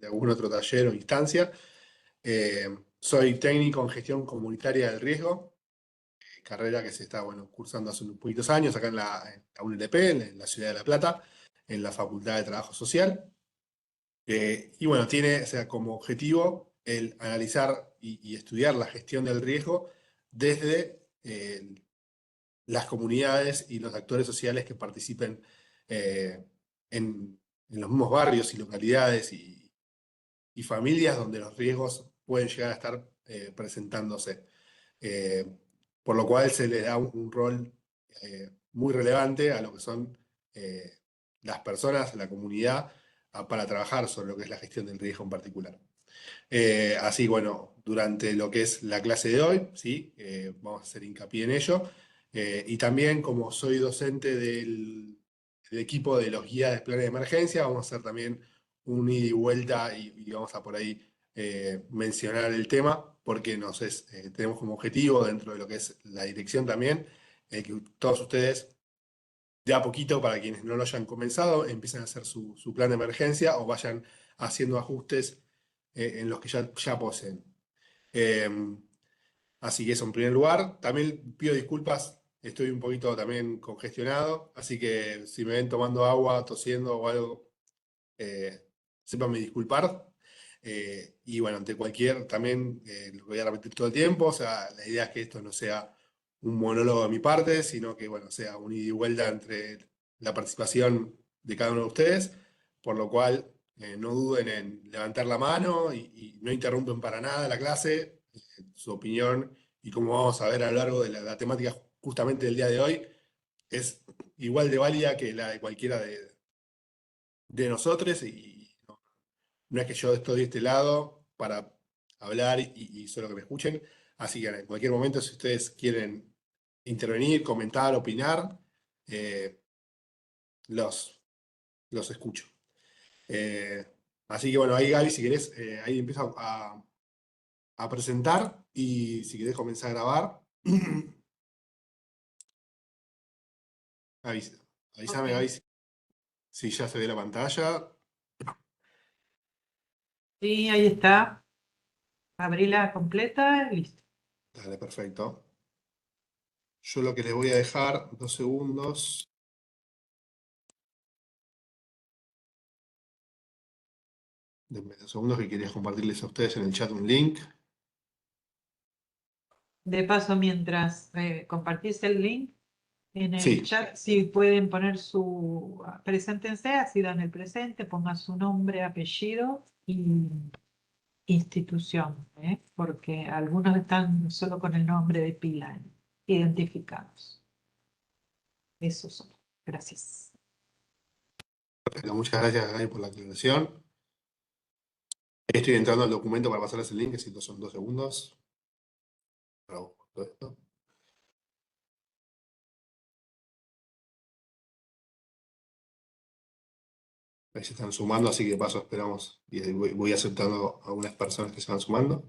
de algún otro taller o instancia. Soy técnico en gestión comunitaria del riesgo, carrera que se está cursando hace unos poquitos años acá en la UNLP, en la ciudad de La Plata, en la Facultad de Trabajo Social. Y bueno, tiene, o sea, como objetivo el analizar y estudiar la gestión del riesgo desde las comunidades y los actores sociales que participen eh, en los mismos barrios y localidades y familias donde los riesgos pueden llegar a estar presentándose. Eh, por lo cual se le da un rol muy relevante a lo que son las personas, la comunidad, para trabajar sobre lo que es la gestión del riesgo en particular. Así, bueno, durante lo que es la clase de hoy, ¿sí? Vamos a hacer hincapié en ello. Y también, como soy docente del equipo de los guías de planes de emergencia, vamos a hacer también un ida y vuelta y vamos a por ahí mencionar el tema, porque tenemos como objetivo dentro de lo que es la dirección también, que todos ustedes, de a poquito, para quienes no lo hayan comenzado, empiecen a hacer su plan de emergencia o vayan haciendo ajustes en los que ya poseen. Eh, Así que eso en primer lugar. También pido disculpas, estoy un poquito también congestionado, así que si me ven tomando agua, tosiendo o algo, sépanme disculpar. Y bueno, ante cualquier, también lo voy a repetir todo el tiempo, o sea, la idea es que esto no sea un monólogo de mi parte, sino que bueno, sea un ida y vuelta entre la participación de cada uno de ustedes, por lo cual no duden en levantar la mano y no interrumpen para nada la clase, su opinión y como vamos a ver a lo largo de la temática justamente del día de hoy, es igual de válida que la de cualquiera de nosotros y no es que yo estoy de este lado para hablar y solo que me escuchen. Así que en cualquier momento, si ustedes quieren intervenir, comentar, opinar, eh, los escucho. Eh, Así que bueno, ahí Gaby, si querés, ahí empiezo a presentar y si querés comenzar a grabar, avísame, Ok. Gaby, si ya se ve la pantalla. Sí, ahí está. Abríla completa, listo. Dale, perfecto. Yo lo que les voy a dejar, 2 segundos. Denme 2 segundos que quería compartirles a ustedes en el chat un link. De paso, mientras compartís el link en el Sí, chat, si pueden poner preséntense, así dan el presente, pongan su nombre, apellido y institución, porque algunos están solo con el nombre de pila identificados. Esos son. Gracias. perfecto. Muchas gracias, Gaby, por la aclaración. Estoy entrando al documento para pasarles el link, así que son 2 segundos. Para buscar todo esto. Ahí se están sumando, así que de paso esperamos y ahí voy aceptando a algunas personas que se van sumando.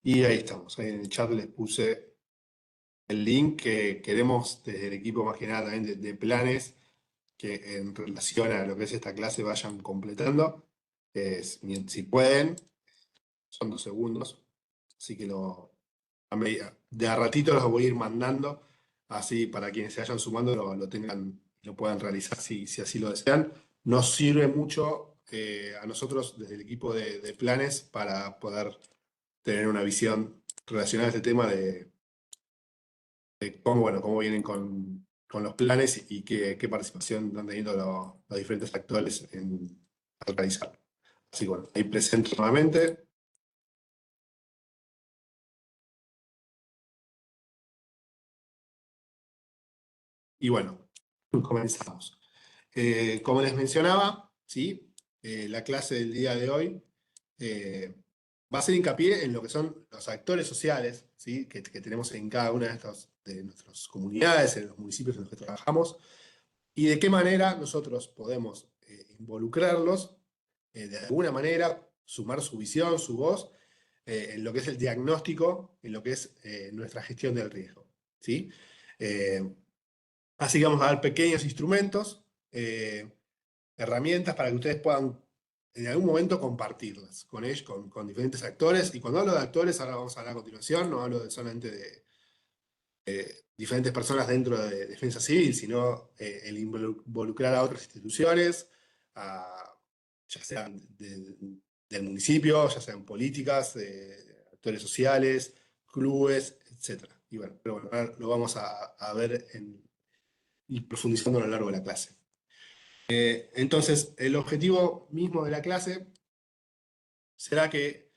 Y ahí estamos. Ahí en el chat les puse el link que queremos desde el equipo más que nada también de planes que en relación a lo que es esta clase vayan completando. Si pueden, son 2 segundos. Así que de a ratito los voy a ir mandando, así para quienes se vayan sumando lo tengan, lo puedan realizar si así lo desean. Nos sirve mucho a nosotros desde el equipo de planes para poder tener una visión relacionada a este tema de cómo vienen con los planes y qué participación están teniendo los diferentes actores al realizarlo. Así que bueno, ahí presento nuevamente. Y bueno, comenzamos. Como les mencionaba, ¿sí? La clase del día de hoy va a hacer hincapié en lo que son los actores sociales, ¿sí? que tenemos en cada una de nuestras comunidades, en los municipios en los que trabajamos, y de qué manera nosotros podemos involucrarlos de alguna manera sumar su visión, su voz, en lo que es el diagnóstico, en lo que es nuestra gestión del riesgo, ¿sí? Así que vamos a dar pequeños instrumentos, herramientas para que ustedes puedan en algún momento compartirlas con ellos, con diferentes actores. Y cuando hablo de actores, ahora vamos a hablar a continuación, no hablo solamente de diferentes personas dentro de Defensa Civil, sino el involucrar a otras instituciones, ya sean del municipio, ya sean políticas, actores sociales, clubes, etc. Y bueno, pero bueno, ahora lo vamos a ver y profundizando a lo largo de la clase. Entonces, el objetivo mismo de la clase será que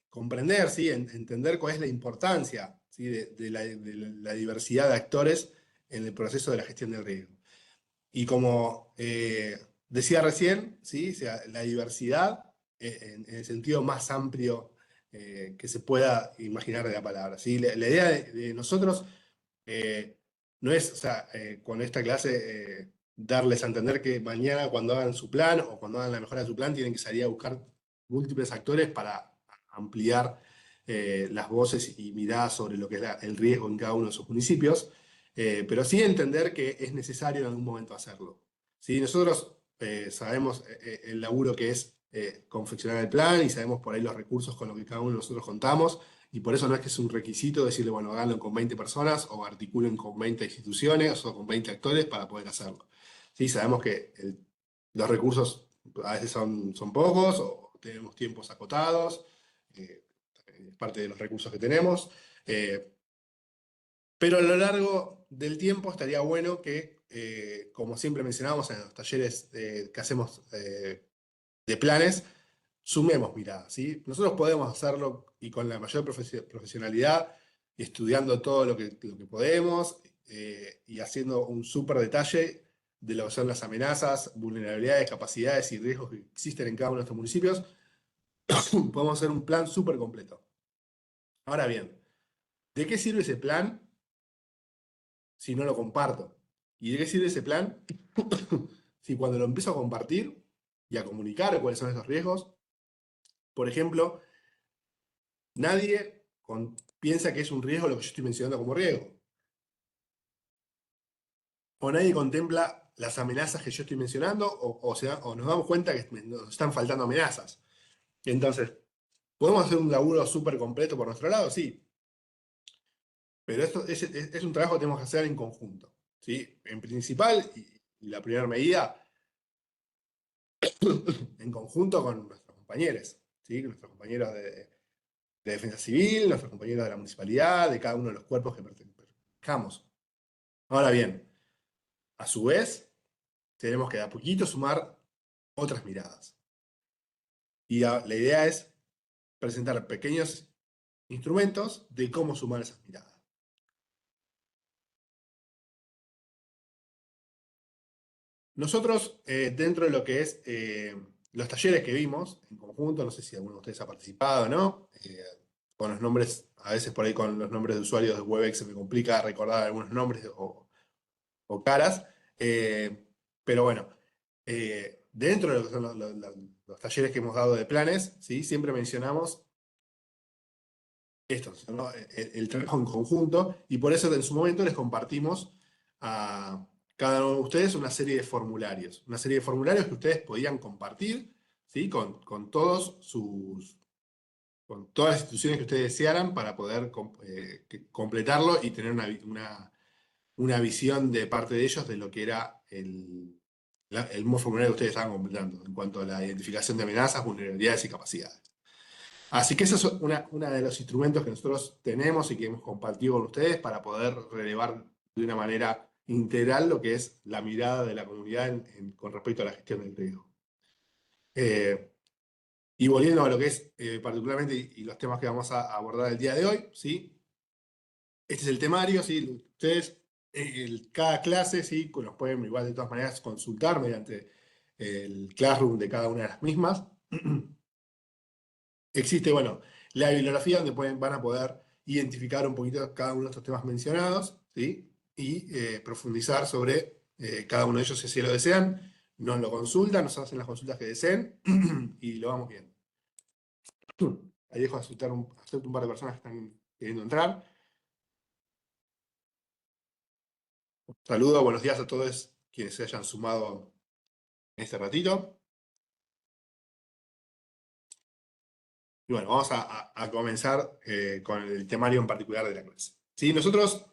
comprender, ¿sí? Entender cuál es la importancia, ¿sí? de la diversidad de actores en el proceso de la gestión del riesgo. Y como decía recién, ¿sí? O sea, la diversidad en el sentido más amplio que se pueda imaginar de la palabra, ¿sí? La idea de nosotros no es, o sea, con esta clase darles a entender que mañana cuando hagan su plan o cuando hagan la mejora de su plan tienen que salir a buscar múltiples actores para ampliar las voces y miradas sobre lo que es el riesgo en cada uno de sus municipios, pero sí entender que es necesario en algún momento hacerlo. ¿Sí? Nosotros sabemos el laburo que es confeccionar el plan y sabemos por ahí los recursos con los que cada uno de nosotros contamos, y por eso no es que es un requisito decirle, bueno, háganlo con 20 personas o articulen con 20 instituciones o con 20 actores para poder hacerlo. Sí, sabemos que los recursos a veces son pocos o tenemos tiempos acotados, es parte de los recursos que tenemos, pero a lo largo del tiempo estaría bueno que, como siempre mencionábamos en los talleres que hacemos de planes, sumemos miradas, ¿sí? Nosotros podemos hacerlo y con la mayor profesionalidad, estudiando todo lo que podemos y haciendo un súper detalle de lo que son las amenazas, vulnerabilidades, capacidades y riesgos que existen en cada uno de estos municipios. Podemos hacer un plan súper completo. Ahora bien, ¿de qué sirve ese plan si no lo comparto? ¿Y de qué sirve ese plan si cuando lo empiezo a compartir y a comunicar cuáles son esos riesgos, por ejemplo, nadie piensa que es un riesgo lo que yo estoy mencionando como riesgo? O nadie contempla las amenazas que yo estoy mencionando, o nos damos cuenta que nos están faltando amenazas. Entonces, ¿podemos hacer un laburo súper completo por nuestro lado? Sí. Pero esto es un trabajo que tenemos que hacer en conjunto, ¿sí? En principal, y la primera medida, en conjunto con nuestros compañeros, ¿sí? Nuestros compañeros de Defensa Civil, nuestros compañeros de la municipalidad, de cada uno de los cuerpos que pertenecemos. Ahora bien, a su vez, tenemos que de a poquito sumar otras miradas. Y la idea es presentar pequeños instrumentos de cómo sumar esas miradas. Nosotros, dentro de lo que es los talleres que vimos en conjunto, no sé si alguno de ustedes ha participado o no, con los nombres, a veces por ahí con los nombres de usuarios de Webex se me complica recordar algunos nombres o caras, pero bueno, dentro de lo que son los talleres que hemos dado de planes, ¿sí? Siempre mencionamos esto, ¿no? El trabajo en conjunto, y por eso en su momento les compartimos a cada uno de ustedes una serie de formularios que ustedes podían compartir, ¿sí? Con todas las instituciones que ustedes desearan para poder completarlo y tener una visión de parte de ellos de lo que era el mismo formulario que ustedes estaban completando en cuanto a la identificación de amenazas, vulnerabilidades y capacidades. Así que ese es una de los instrumentos que nosotros tenemos y que hemos compartido con ustedes para poder relevar de una manera integral lo que es la mirada de la comunidad con respecto a la gestión del riesgo. Y volviendo a lo que es particularmente y los temas que vamos a abordar el día de hoy, ¿sí? Este es el temario, ¿sí? Ustedes, cada clase, ¿sí? Los pueden igual de todas maneras consultar mediante el Classroom de cada una de las mismas. Existe, bueno, la bibliografía donde van a poder identificar un poquito cada uno de estos temas mencionados, ¿sí? Y profundizar sobre cada uno de ellos si así lo desean. nos lo consultan, nos hacen las consultas que deseen y lo vamos viendo. Ahí dejo aceptar un par de personas que están queriendo entrar. Saludos, buenos días a todos quienes se hayan sumado en este ratito. Y bueno, vamos a comenzar con el temario en particular de la clase. ¿Sí? Nosotros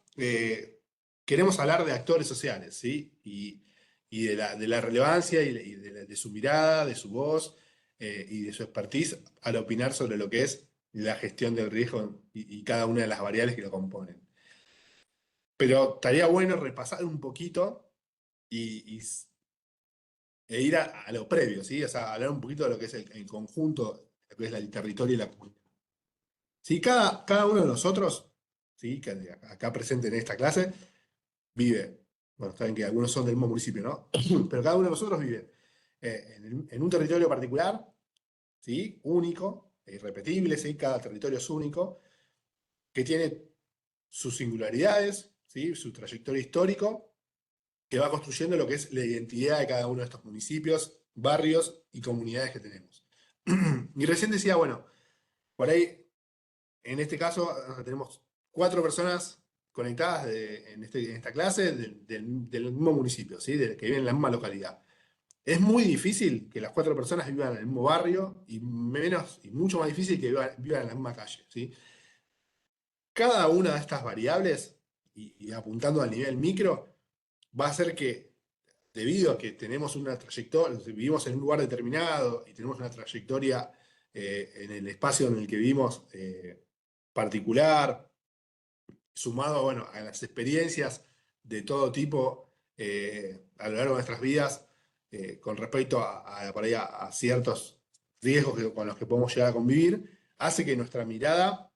queremos hablar de actores sociales, ¿sí? Y de la relevancia y de su mirada, de su voz y de su expertise al opinar sobre lo que es la gestión del riesgo y cada una de las variables que lo componen. Pero estaría bueno repasar un poquito e ir a lo previo, ¿sí? O sea, hablar un poquito de lo que es el conjunto, lo que es el territorio y la comunidad. ¿Sí? Cada uno de nosotros, ¿sí? Que acá presente en esta clase, vive, bueno, saben que algunos son del mismo municipio, ¿no? Pero cada uno de nosotros vive en un territorio particular, ¿sí? Único, e irrepetible, ¿sí? Cada territorio es único, que tiene sus singularidades, ¿sí? Su trayectoria histórico, que va construyendo lo que es la identidad de cada uno de estos municipios, barrios y comunidades que tenemos. Y recién decía, bueno, por ahí, en este caso, tenemos 4 personas conectadas en esta clase del mismo municipio, ¿sí? Que viven en la misma localidad. Es muy difícil que las 4 personas vivan en el mismo barrio y mucho más difícil que vivan en la misma calle, ¿sí? Cada una de estas variables, y apuntando al nivel micro, va a hacer que, debido a que tenemos una trayectoria, vivimos en un lugar determinado y tenemos una trayectoria en el espacio en el que vivimos particular, sumado, bueno, a las experiencias de todo tipo a lo largo de nuestras vidas con respecto por ahí a ciertos riesgos con los que podemos llegar a convivir, hace que nuestra mirada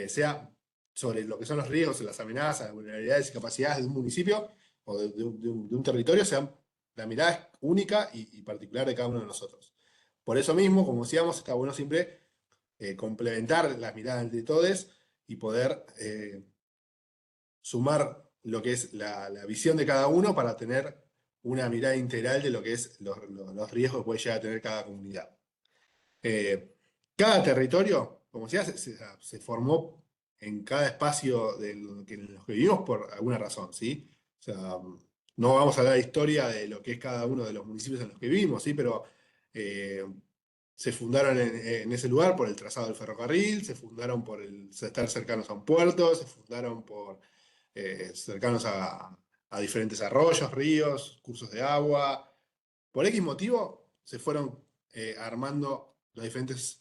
sea sobre lo que son los riesgos, las amenazas, las vulnerabilidades y capacidades de un municipio o de un territorio, sea la mirada es única y particular de cada uno de nosotros. Por eso mismo, como decíamos, está bueno siempre complementar las miradas entre todos y poder sumar lo que es la visión de cada uno para tener una mirada integral de lo que es los riesgos que puede llegar a tener cada comunidad. Cada territorio, como decía, se formó en cada espacio en los que vivimos por alguna razón, ¿sí? O sea, no vamos a hablar de historia de lo que es cada uno de los municipios en los que vivimos, ¿sí? Pero eh, se fundaron en ese lugar por el trazado del ferrocarril, se fundaron por estar cercanos a un puerto, se fundaron por cercanos a diferentes arroyos, ríos, cursos de agua. Por X motivo se fueron armando las diferentes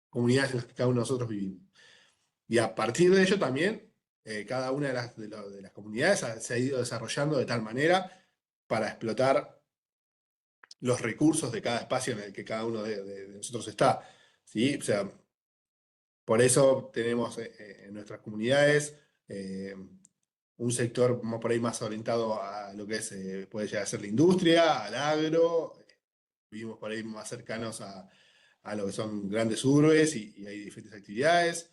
comunidades en las que cada uno de nosotros vivimos. Y a partir de ello también, cada una de las comunidades se ha ido desarrollando de tal manera para explotar los recursos de cada espacio en el que cada uno de nosotros está. ¿Sí? O sea, por eso tenemos en nuestras comunidades un sector por ahí más orientado a lo que es, puede llegar a ser la industria, al agro, vivimos por ahí más cercanos a lo que son grandes urbes y hay diferentes actividades.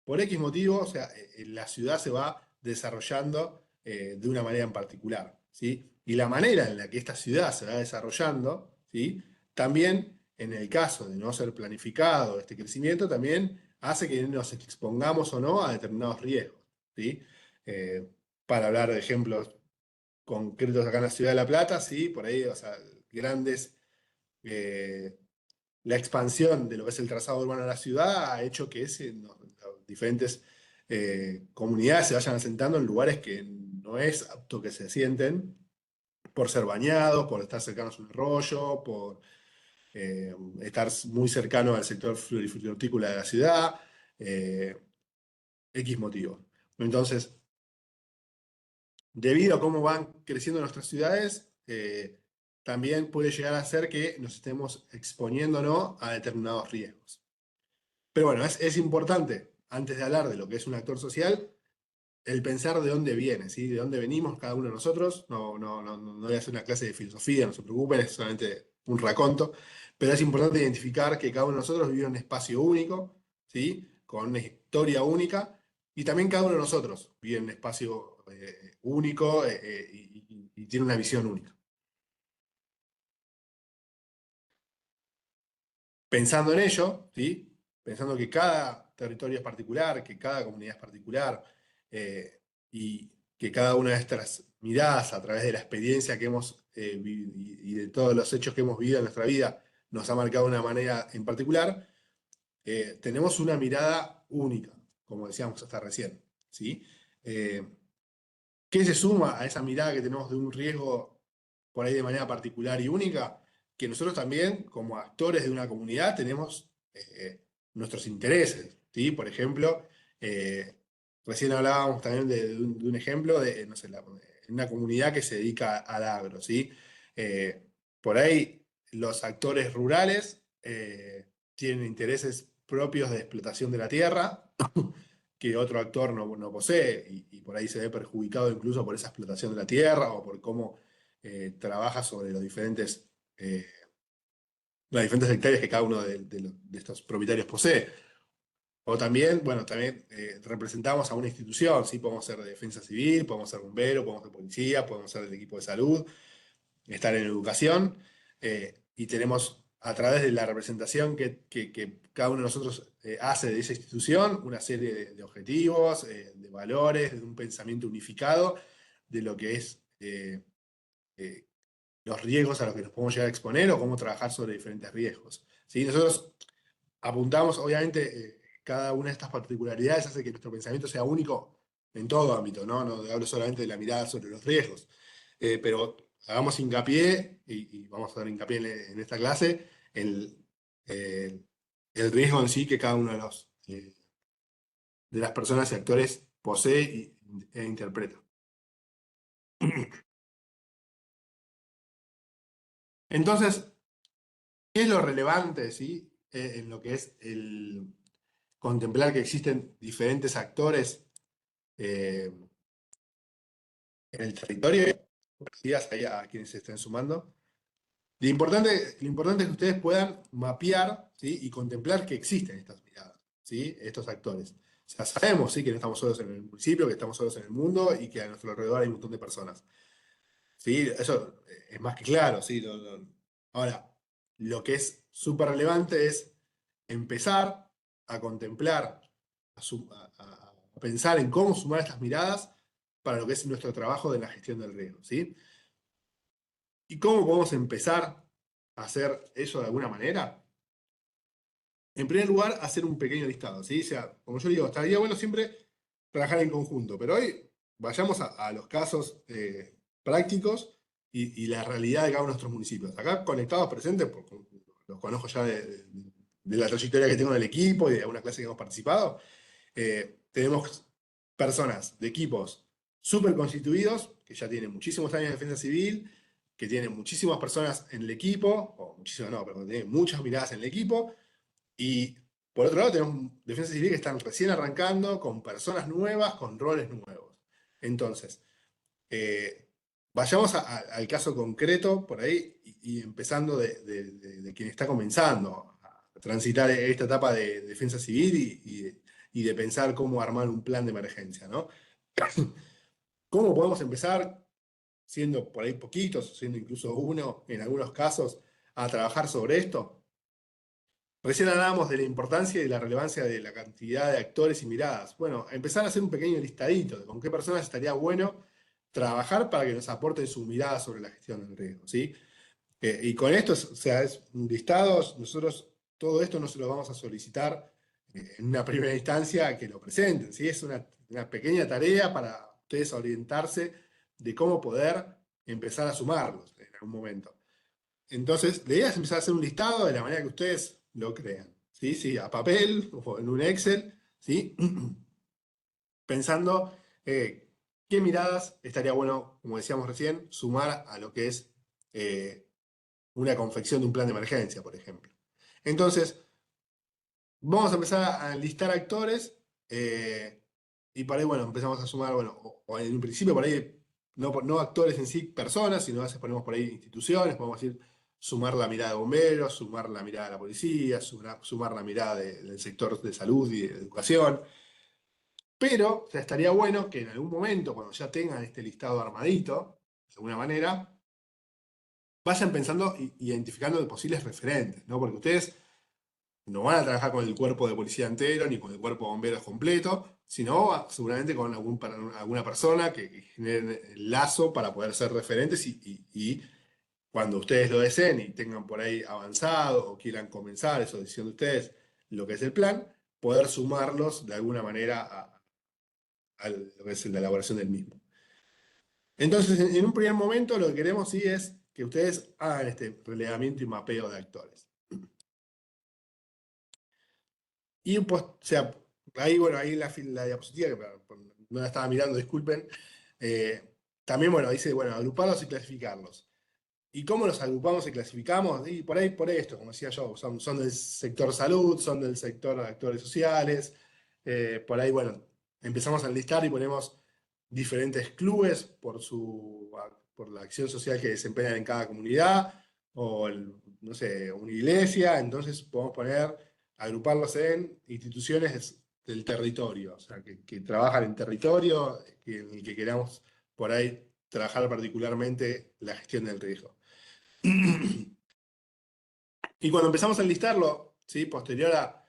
Por X motivo, o sea, la ciudad se va desarrollando de una manera en particular, ¿sí? Y la manera en la que esta ciudad se va desarrollando, ¿sí? También, en el caso de no ser planificado este crecimiento, también hace que nos expongamos o no a determinados riesgos, ¿sí? Eh, para hablar de ejemplos concretos acá en la ciudad de La Plata, ¿sí? Por ahí, o sea, grandes eh, la expansión de lo que es el trazado urbano de la ciudad ha hecho que diferentes comunidades se vayan asentando en lugares que no es apto que se asienten por ser bañados, por estar cercanos a un arroyo, por estar muy cercano al sector flortícola de la ciudad, eh, X motivos. Entonces, debido a cómo van creciendo nuestras ciudades, también puede llegar a ser que nos estemos exponiéndonos a determinados riesgos. Pero bueno, es importante, antes de hablar de lo que es un actor social, el pensar de dónde viene, ¿sí? De dónde venimos cada uno de nosotros. No voy a hacer una clase de filosofía, no se preocupen, es solamente un raconto. Pero es importante identificar que cada uno de nosotros vive en un espacio único, ¿sí? Con una historia única. Y también cada uno de nosotros vive en un espacio único y tiene una visión única. Pensando en ello, ¿sí? Pensando que cada territorio es particular, que cada comunidad es particular, y que cada una de estas miradas a través de la experiencia que hemos y de todos los hechos que hemos vivido en nuestra vida nos ha marcado de una manera en particular, tenemos una mirada única, como decíamos hasta recién, ¿sí? Eh, ¿Qué se suma a esa mirada que tenemos de un riesgo por ahí de manera particular y única? Que nosotros también, como actores de una comunidad, tenemos nuestros intereses, ¿sí? Por ejemplo, eh, recién hablábamos también de un ejemplo de, no sé, en una comunidad que se dedica al agro, ¿sí? Por ahí los actores rurales tienen intereses propios de explotación de la tierra, que otro actor no posee y por ahí se ve perjudicado incluso por esa explotación de la tierra o por cómo trabaja sobre eh, las diferentes hectáreas que cada uno de estos propietarios posee. O también, bueno, también representamos a una institución, ¿sí? Podemos ser de defensa civil, podemos ser bomberos, podemos ser policía, podemos ser del equipo de salud, estar en educación, y tenemos a través de la representación que cada uno de nosotros hace de esa institución una serie de objetivos, de valores, de un pensamiento unificado de lo que es eh, los riesgos a los que nos podemos llegar a exponer o cómo trabajar sobre diferentes riesgos. ¿Sí? Nosotros apuntamos, obviamente, cada una de estas particularidades hace que nuestro pensamiento sea único en todo ámbito, ¿no? No hablo solamente de la mirada sobre los riesgos, pero hagamos hincapié, y vamos a dar hincapié en esta clase, en el riesgo en sí que cada uno de las personas y actores posee e interpreta. Entonces, ¿qué es lo relevante, sí, en lo que es el contemplar que existen diferentes actores eh, en el territorio? Días ahí a quienes se estén sumando. Lo importante es que ustedes puedan mapear, ¿sí? Y contemplar que existen estas miradas, ¿sí? Estos actores. O sea, sabemos, ¿sí? Que no estamos solos en el municipio, que estamos solos en el mundo y que a nuestro alrededor hay un montón de personas. ¿Sí? Eso es más que claro, ¿sí? Ahora, lo que es súper relevante es empezar a contemplar, a pensar en cómo sumar estas miradas para lo que es nuestro trabajo de la gestión del riesgo, ¿sí? ¿Y cómo podemos empezar a hacer eso de alguna manera? En primer lugar, hacer un pequeño listado, ¿sí? O sea, como yo digo, estaría bueno siempre trabajar en conjunto, pero hoy vayamos a los casos prácticos y la realidad de cada uno de nuestros municipios. Acá conectados presentes, porque los conozco ya de la trayectoria que tengo en el equipo y de algunas clases que hemos participado, tenemos personas de equipos súper constituidos, que ya tienen muchísimos años de defensa civil, que tienen muchísimas personas en el equipo, o muchísimas no, pero tienen muchas miradas en el equipo, y por otro lado tenemos defensa civil que están recién arrancando, con personas nuevas, con roles nuevos. Entonces, eh, vayamos al caso concreto por ahí y empezando de quien está comenzando a transitar esta etapa de defensa civil y de pensar cómo armar un plan de emergencia, ¿no? ¿Cómo podemos empezar, siendo por ahí poquitos, siendo incluso uno en algunos casos, a trabajar sobre esto? Recién hablábamos de la importancia y la relevancia de la cantidad de actores y miradas. Bueno, empezar a hacer un pequeño listadito de con qué personas estaría bueno trabajar para que nos aporten su mirada sobre la gestión del riesgo, ¿sí? Y con esto, o sea, es un listado, nosotros todo esto no se lo vamos a solicitar en una primera instancia que lo presenten, ¿sí? Es una pequeña tarea para ustedes orientarse de cómo poder empezar a sumarlos en algún momento. Entonces, la idea es empezar a hacer un listado de la manera que ustedes lo crean, ¿sí? Sí, a papel o en un Excel, ¿sí? Pensando qué miradas estaría bueno, como decíamos recién, sumar a lo que es una confección de un plan de emergencia, por ejemplo. Entonces, vamos a empezar a listar actores y por ahí, bueno, empezamos a sumar, bueno, o en un principio por ahí, no actores en sí, personas, sino a veces ponemos por ahí instituciones, podemos decir, sumar la mirada de bomberos, sumar la mirada de la policía, sumar la mirada del sector de salud y de educación. Pero, o sea, estaría bueno que en algún momento, cuando ya tengan este listado armadito, de alguna manera, vayan pensando e identificando de posibles referentes, ¿no? Porque ustedes no van a trabajar con el cuerpo de policía entero, ni con el cuerpo de bomberos completo, sino seguramente con alguna persona que genere el lazo para poder ser referentes y cuando ustedes lo deseen y tengan por ahí avanzado o quieran comenzar, eso diciendo ustedes, lo que es el plan, poder sumarlos de alguna manera a lo que es la elaboración del mismo. Entonces, en un primer momento, lo que queremos sí es que ustedes hagan este relevamiento y mapeo de actores. Y pues, o sea, ahí, bueno, ahí la diapositiva, que no la estaba mirando, disculpen. También, bueno, dice, bueno, agruparlos y clasificarlos. ¿Y cómo los agrupamos y clasificamos? Y por ahí, por esto, como decía yo, son del sector salud, son del sector de actores sociales. Por ahí, bueno, empezamos a enlistar y ponemos diferentes clubes por la acción social que desempeñan en cada comunidad, o, no sé, una iglesia. Entonces podemos agruparlos en instituciones del territorio, o sea, que trabajan en territorio, en el que queramos por ahí trabajar particularmente la gestión del riesgo. Y cuando empezamos a enlistarlo, ¿sí? Posterior a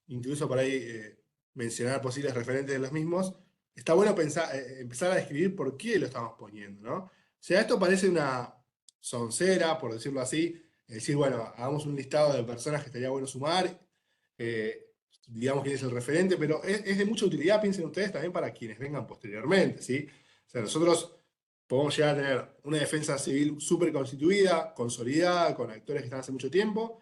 incluso por ahí mencionar posibles referentes de los mismos, está bueno empezar a describir por qué lo estamos poniendo, ¿no? O sea, esto parece una soncera, por decirlo así, es decir, bueno, hagamos un listado de personas que estaría bueno sumar, digamos quién es el referente, pero es de mucha utilidad, piensen ustedes, también para quienes vengan posteriormente, ¿sí? O sea, nosotros podemos llegar a tener una defensa civil súper constituida, consolidada, con actores que están hace mucho tiempo,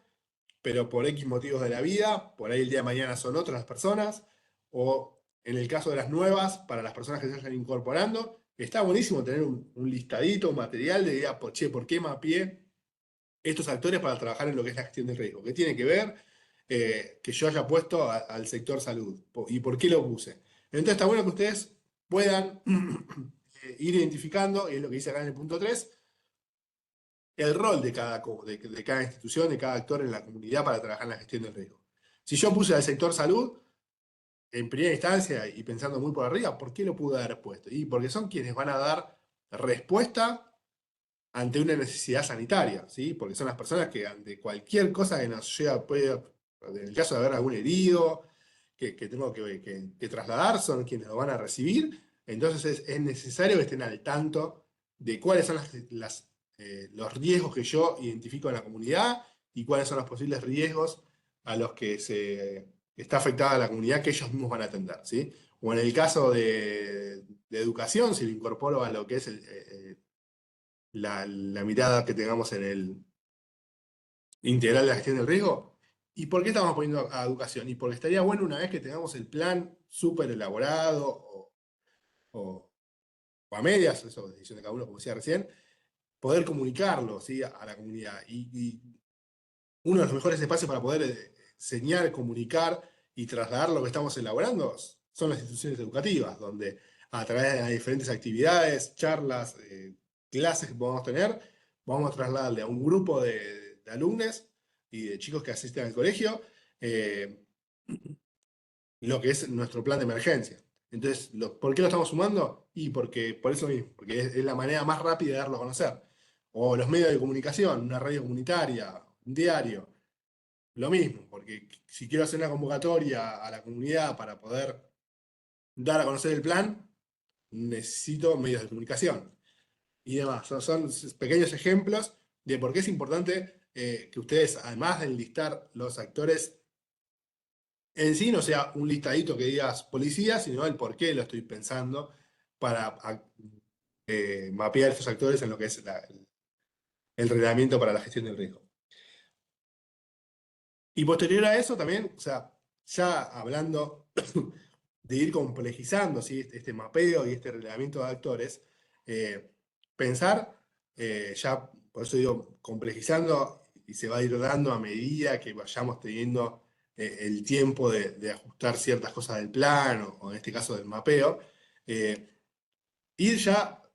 pero por X motivos de la vida, por ahí el día de mañana son otras las personas, o en el caso de las nuevas, para las personas que se vayan incorporando, está buenísimo tener un listadito, un material de idea, che, ¿por qué mapeé estos actores para trabajar en lo que es la gestión del riesgo? ¿Qué tiene que ver que yo haya puesto al sector salud? ¿Y por qué lo puse? Entonces está bueno que ustedes puedan ir identificando, y es lo que dice acá en el punto 3, el rol de cada institución, de cada actor en la comunidad para trabajar en la gestión del riesgo. Si yo puse al sector salud, en primera instancia y pensando muy por arriba, ¿por qué lo pude haber puesto? Y porque son quienes van a dar respuesta ante una necesidad sanitaria, ¿sí? Porque son las personas que ante cualquier cosa que nos llega, en el caso de haber algún herido que tengo que trasladar, son quienes lo van a recibir. Entonces es necesario que estén al tanto de cuáles son los riesgos que yo identifico en la comunidad y cuáles son los posibles riesgos a los que se está afectada la comunidad que ellos mismos van a atender, ¿sí? O en el caso de educación, si lo incorporo a lo que es la mirada que tengamos en el integral de la gestión del riesgo. ¿Y por qué estamos poniendo a educación? Y porque estaría bueno una vez que tengamos el plan súper elaborado o a medias, eso es decisión de cada uno, como decía recién, poder comunicarlo, ¿sí? A la comunidad. Y uno de los mejores espacios para poder enseñar, comunicar y trasladar lo que estamos elaborando son las instituciones educativas, donde a través de las diferentes actividades, charlas, clases que podamos tener, vamos a trasladarle a un grupo de alumnos y de chicos que asisten al colegio lo que es nuestro plan de emergencia. Entonces, ¿por qué lo estamos sumando? Y porque, por eso mismo, porque es la manera más rápida de darlo a conocer. O los medios de comunicación, una radio comunitaria, un diario, lo mismo, porque si quiero hacer una convocatoria a la comunidad para poder dar a conocer el plan, necesito medios de comunicación y demás. Son pequeños ejemplos de por qué es importante que ustedes, además de enlistar los actores en sí, no sea un listadito que digas policía, sino el por qué lo estoy pensando para mapear estos actores en lo que es el reglamento para la gestión del riesgo. Y posterior a eso también, o sea, ya hablando de ir complejizando, ¿sí? Este mapeo y este relevamiento de actores, pensar, ya por eso digo, complejizando y se va a ir dando a medida que vayamos teniendo el tiempo de ajustar ciertas cosas del plan o en este caso del mapeo, ir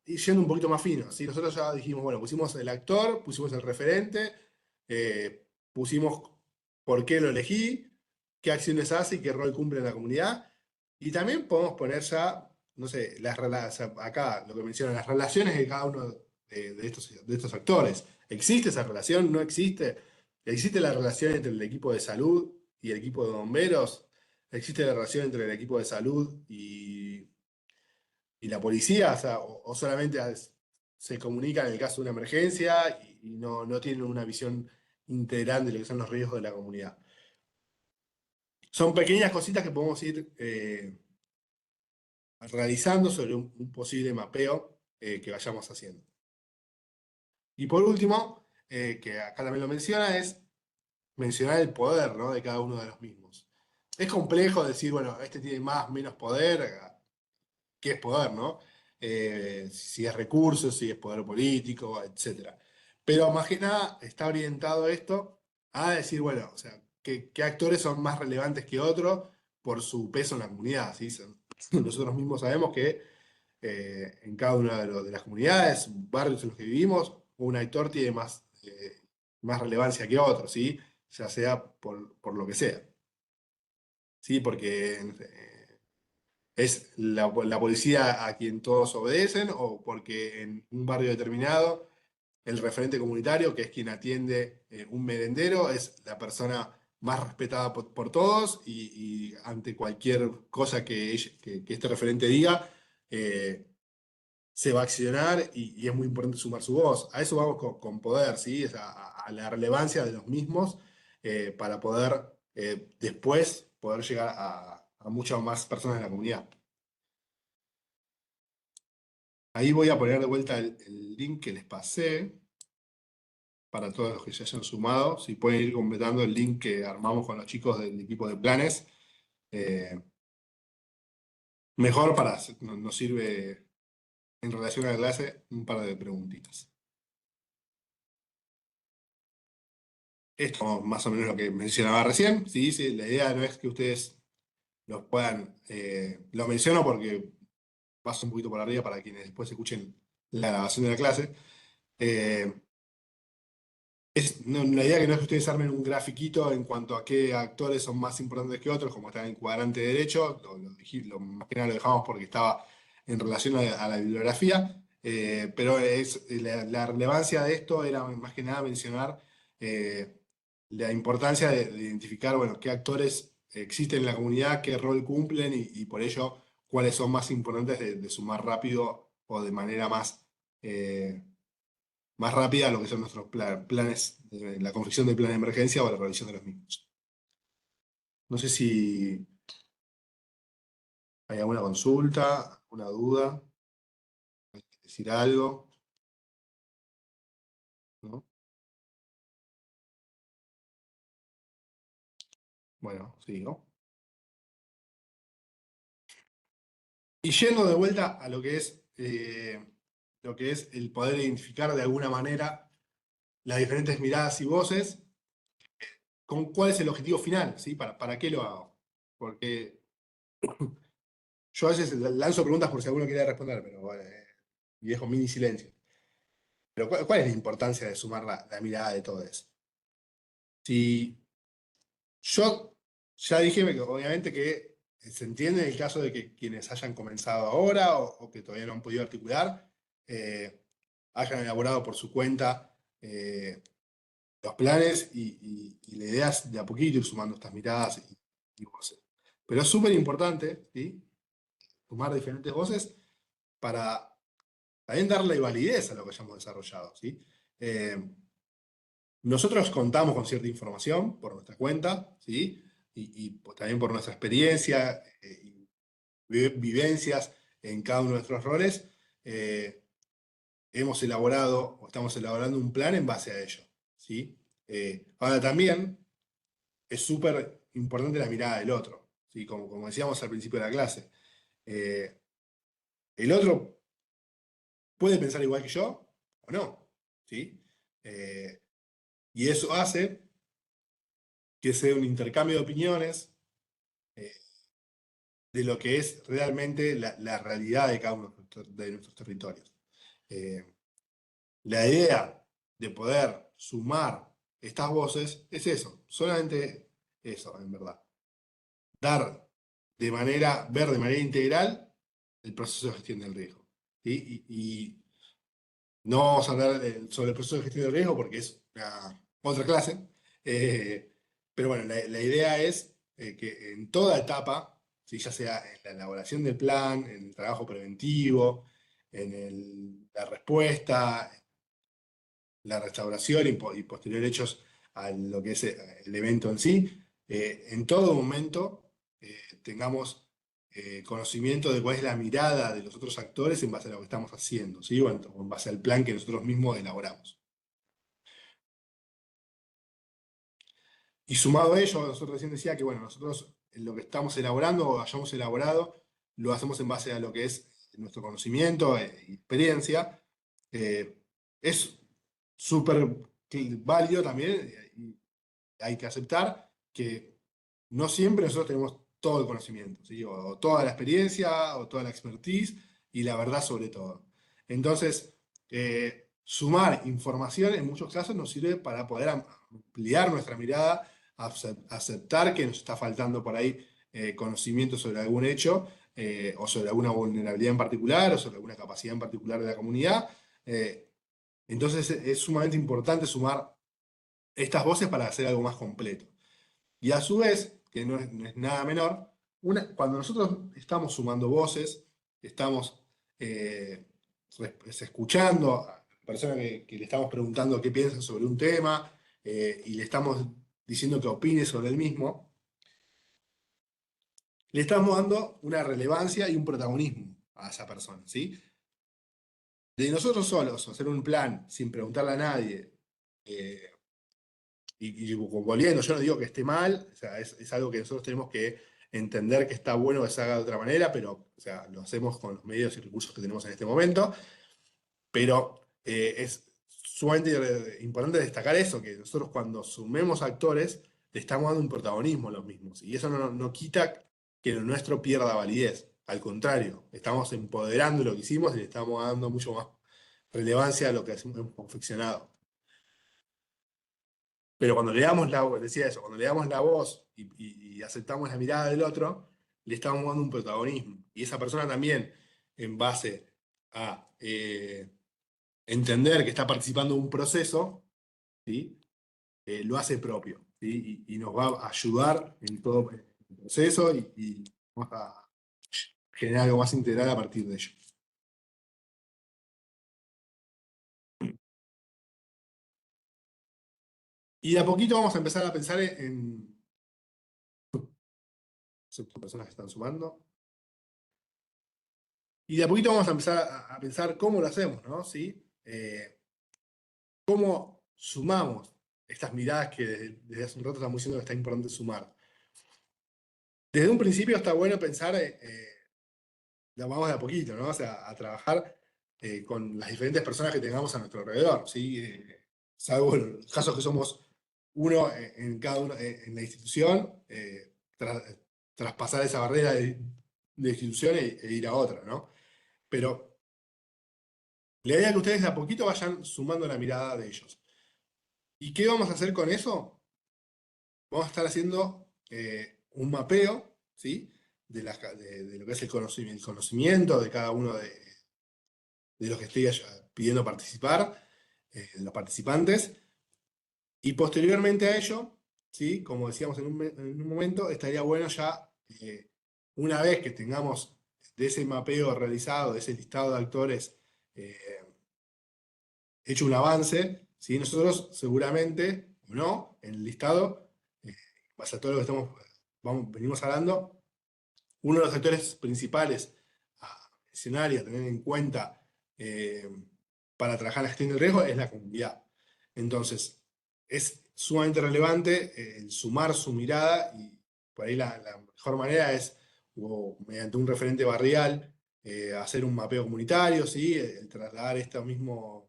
yendo un poquito más fino, ¿sí? Nosotros ya dijimos, bueno, pusimos el actor, pusimos el referente, pusimos por qué lo elegí, qué acciones hace y qué rol cumple en la comunidad. Y también podemos poner ya, no sé, acá lo que mencionan, las relaciones de cada uno de estos actores. ¿Existe esa relación? ¿No existe? ¿Existe la relación entre el equipo de salud y el equipo de bomberos, existe la relación entre el equipo de salud y la policía, o sea, o solamente se comunican en el caso de una emergencia y no tienen una visión integral de lo que son los riesgos de la comunidad. Son pequeñas cositas que podemos ir realizando sobre un posible mapeo que vayamos haciendo. Y por último, que acá también lo menciona, es mencionar el poder, ¿no?, de cada uno de los mismos. Es complejo decir, bueno, este tiene más, menos poder. ¿Qué es poder, no? Si es recursos, si es poder político, etc. Pero más que nada está orientado esto a decir, bueno, o sea, qué actores son más relevantes que otros por su peso en la comunidad, ¿sí? Nosotros mismos sabemos que en cada una de las comunidades, barrios en los que vivimos, un actor tiene más relevancia que otro, ¿sí? Ya sea por lo que sea. ¿Sí? Porque es la policía a quien todos obedecen o porque en un barrio determinado el referente comunitario, que es quien atiende un merendero, es la persona más respetada por todos y ante cualquier cosa que este referente diga, se va a accionar y es muy importante sumar su voz. A eso vamos con poder, ¿sí? Es a la relevancia de los mismos para poder después poder llegar a muchas más personas en la comunidad. Ahí voy a poner de vuelta el link que les pasé para todos los que se hayan sumado. Si pueden ir completando el link que armamos con los chicos del equipo de planes, mejor nos sirve en relación a la clase un par de preguntitas. Esto más o menos lo que mencionaba recién, ¿sí? Sí, la idea no es que ustedes los puedan, lo menciono porque paso un poquito por arriba para quienes después escuchen la grabación de la clase. La idea que no es que ustedes armen un grafiquito en cuanto a qué actores son más importantes que otros, como está en el cuadrante derecho, más que nada lo dejamos porque estaba en relación a la bibliografía, pero la relevancia de esto era más que nada mencionar la importancia de identificar, bueno, qué actores existen en la comunidad, qué rol cumplen y por ello cuáles son más importantes de sumar rápido o de manera más rápida a lo que son nuestros planes, la confección del plan de emergencia o la revisión de los mismos. No sé si hay alguna consulta, alguna duda, decir algo, ¿no? Bueno, sigo. Y yendo de vuelta a lo que es el poder identificar de alguna manera las diferentes miradas y voces, con cuál es el objetivo final, ¿sí? ¿Para qué lo hago? Porque yo a veces lanzo preguntas por si alguno quiere responder, pero y dejo mini silencio. Pero ¿cuál es la importancia de sumar la mirada de todos? Si yo ya dije que obviamente que se entiende en el caso de que quienes hayan comenzado ahora o que todavía no han podido articular, eh, hayan elaborado por su cuenta los planes y la idea es de a poquito ir sumando estas miradas y voces. Pero es súper importante, ¿sí?, sumar diferentes voces para también darle validez a lo que hayamos desarrollado, ¿sí? Nosotros contamos con cierta información por nuestra cuenta, ¿sí? Pues también por nuestra experiencia y vivencias en cada uno de nuestros roles. Hemos elaborado o estamos elaborando un plan en base a ello, ¿sí? Ahora también es súper importante la mirada del otro, ¿sí? Como decíamos al principio de la clase. El otro puede pensar igual que yo o no, ¿sí? Y eso hace que sea un intercambio de opiniones eh, de lo que es realmente la realidad de cada uno de nuestros territorios. Eh, la idea de poder sumar estas voces es eso, solamente eso, en verdad. Ver de manera integral el proceso de gestión del riesgo. ¿Sí? Y no vamos a hablar sobre el proceso de gestión del riesgo porque es otra clase. Pero bueno, la idea es que en toda etapa, ¿sí? Ya sea en la elaboración del plan, en el trabajo preventivo, en la respuesta, la restauración y posterior hechos a lo que es el evento en sí, en todo momento tengamos conocimiento de cuál es la mirada de los otros actores en base a lo que estamos haciendo, ¿sí? O en base al plan que nosotros mismos elaboramos. Y sumado a ello, nosotros recién decía que, bueno, nosotros lo que estamos elaborando o hayamos elaborado, lo hacemos en base a lo que es nuestro conocimiento y experiencia. Eh, es súper válido también, y hay que aceptar que no siempre nosotros tenemos todo el conocimiento, ¿sí? O toda la experiencia, o toda la expertise, y la verdad sobre todo. Entonces, sumar información en muchos casos nos sirve para poder ampliar nuestra mirada, aceptar que nos está faltando por ahí conocimiento sobre algún hecho, o sobre alguna vulnerabilidad en particular, o sobre alguna capacidad en particular de la comunidad. Entonces es sumamente importante sumar estas voces para hacer algo más completo. Y a su vez, que no es nada menor, cuando nosotros estamos sumando voces, estamos eh, escuchando a la persona que le estamos preguntando qué piensa sobre un tema, y le estamos diciendo que opine sobre el mismo, le estamos dando una relevancia y un protagonismo a esa persona, ¿sí? De nosotros solos, hacer un plan sin preguntarle a nadie, eh, y volviendo, yo no digo que esté mal, o sea, es algo que nosotros tenemos que entender que está bueno que se haga de otra manera, pero o sea, lo hacemos con los medios y recursos que tenemos en este momento. Pero es sumamente importante destacar eso, que nosotros cuando sumemos actores, le estamos dando un protagonismo a los mismos. Y eso no quita que lo nuestro pierda validez. Al contrario, estamos empoderando lo que hicimos y le estamos dando mucho más relevancia a lo que hemos confeccionado. Pero cuando le damos decía eso, cuando le damos la voz y aceptamos la mirada del otro, le estamos dando un protagonismo. Y esa persona también, en base a entender que está participando de un proceso, ¿sí? Lo hace propio, ¿sí? Y nos va a ayudar en todo el proceso y vamos a generar algo más integral a partir de ello. Y de a poquito vamos a empezar a pensar excepto personas que están sumando. Y de a poquito vamos a empezar a pensar cómo lo hacemos, ¿no? ¿Sí? Cómo sumamos estas miradas que desde hace un rato estamos diciendo que está importante sumar. Desde un principio está bueno pensar, vamos de a poquito, ¿no? O sea, a trabajar con las diferentes personas que tengamos a nuestro alrededor, ¿sí? Salvo los casos que somos uno en cada uno en la institución, traspasar esa barrera de institución e ir a otra, ¿no? Pero la idea es que ustedes de a poquito vayan sumando la mirada de ellos. ¿Y qué vamos a hacer con eso? Vamos a estar haciendo un mapeo, ¿sí? De lo que es el conocimiento de cada uno de los que estoy pidiendo participar, de los participantes. Y posteriormente a ello, ¿sí? Como decíamos en un momento, estaría bueno ya, una vez que tengamos de ese mapeo realizado, de ese listado de actores, eh, hecho un avance, ¿sí? Nosotros seguramente, o no, en el listado, base a todo lo que venimos hablando, uno de los actores principales a mencionar y a tener en cuenta eh, para trabajar en la gestión del riesgo es la comunidad. Entonces, es sumamente relevante el sumar su mirada y por ahí la mejor manera es o mediante un referente barrial, hacer un mapeo comunitario, ¿sí? El trasladar esta misma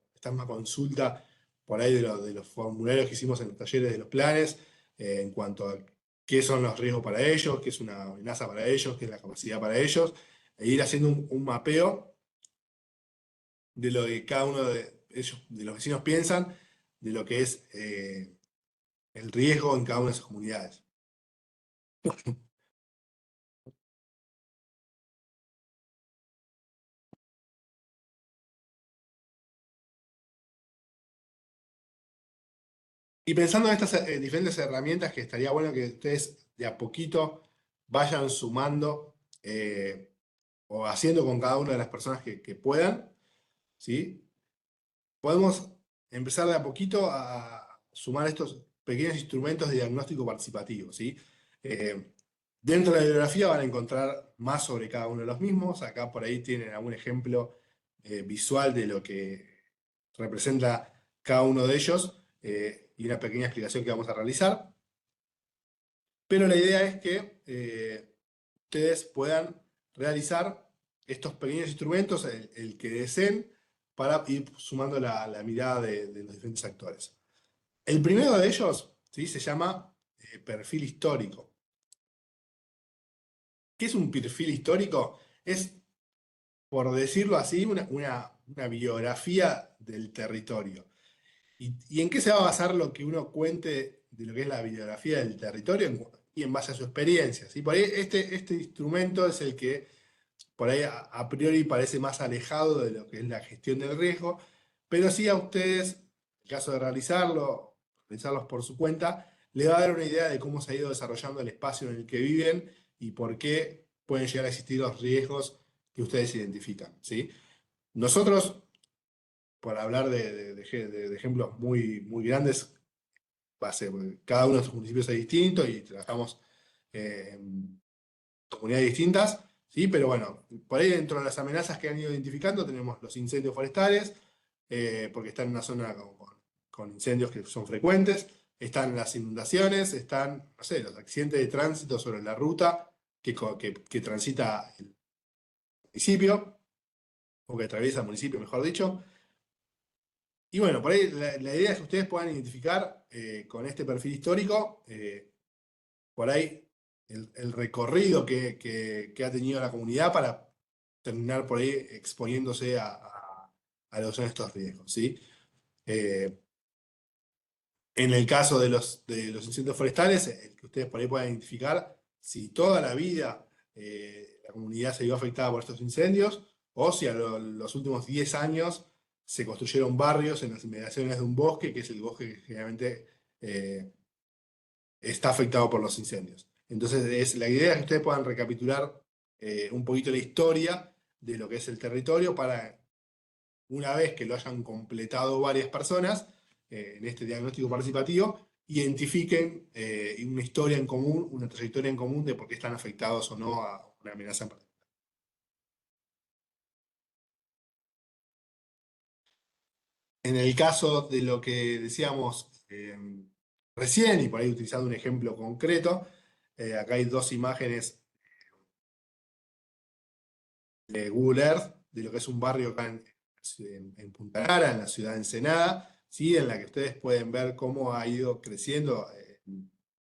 consulta por ahí de los formularios que hicimos en los talleres de los planes, en cuanto a qué son los riesgos para ellos, qué es una amenaza para ellos, qué es la capacidad para ellos, e ir haciendo un mapeo de lo que cada uno de ellos, de los vecinos piensan, de lo que es el riesgo en cada una de esas comunidades. Y pensando en estas diferentes herramientas, que estaría bueno que ustedes de a poquito vayan sumando o haciendo con cada una de las personas que puedan, ¿sí? Podemos empezar de a poquito a sumar estos pequeños instrumentos de diagnóstico participativo, ¿sí? Eh, Dentro de la bibliografía van a encontrar más sobre cada uno de los mismos. Acá por ahí tienen algún ejemplo visual de lo que representa cada uno de ellos y una pequeña explicación que vamos a realizar. Pero la idea es que ustedes puedan realizar estos pequeños instrumentos, el que deseen, para ir sumando la mirada de los diferentes actores. El primero de ellos, ¿sí? Se llama perfil histórico. ¿Qué es un perfil histórico? Es, por decirlo así, una biografía del territorio. ¿Y en qué se va a basar lo que uno cuente de lo que es la bibliografía del territorio y en base a su experiencia? ¿Sí? Por ahí este instrumento es el que por ahí a priori parece más alejado de lo que es la gestión del riesgo, pero sí a ustedes, en el caso de realizarlos por su cuenta, le va a dar una idea de cómo se ha ido desarrollando el espacio en el que viven y por qué pueden llegar a existir los riesgos que ustedes identifican, ¿sí? Nosotros, por hablar de ejemplos muy grandes, cada uno de estos municipios es distinto y trabajamos en comunidades distintas, ¿sí? Pero bueno, por ahí dentro de las amenazas que han ido identificando tenemos los incendios forestales, porque están en una zona con incendios que son frecuentes, están las inundaciones, están, no sé, los accidentes de tránsito sobre la ruta que transita el municipio, o que atraviesa el municipio, mejor dicho. Y bueno, por ahí la idea es que ustedes puedan identificar con este perfil histórico, por ahí el recorrido que ha tenido la comunidad para terminar por ahí exponiéndose a los de estos riesgos, ¿sí? Eh, en el caso de los incendios forestales, el que ustedes por ahí puedan identificar si toda la vida la comunidad se vio afectada por estos incendios o si a los últimos 10 años se construyeron barrios en las inmediaciones de un bosque, que es el bosque que generalmente está afectado por los incendios. Entonces, la idea es que ustedes puedan recapitular un poquito la historia de lo que es el territorio para, una vez que lo hayan completado varias personas en este diagnóstico participativo, identifiquen una historia en común, una trayectoria en común de por qué están afectados o no a una amenaza en particular. En el caso de lo que decíamos recién, y por ahí utilizando un ejemplo concreto, acá hay dos imágenes de Google Earth, de lo que es un barrio acá en Punta Cana, en la ciudad de Ensenada, ¿sí? En la que ustedes pueden ver cómo ha ido creciendo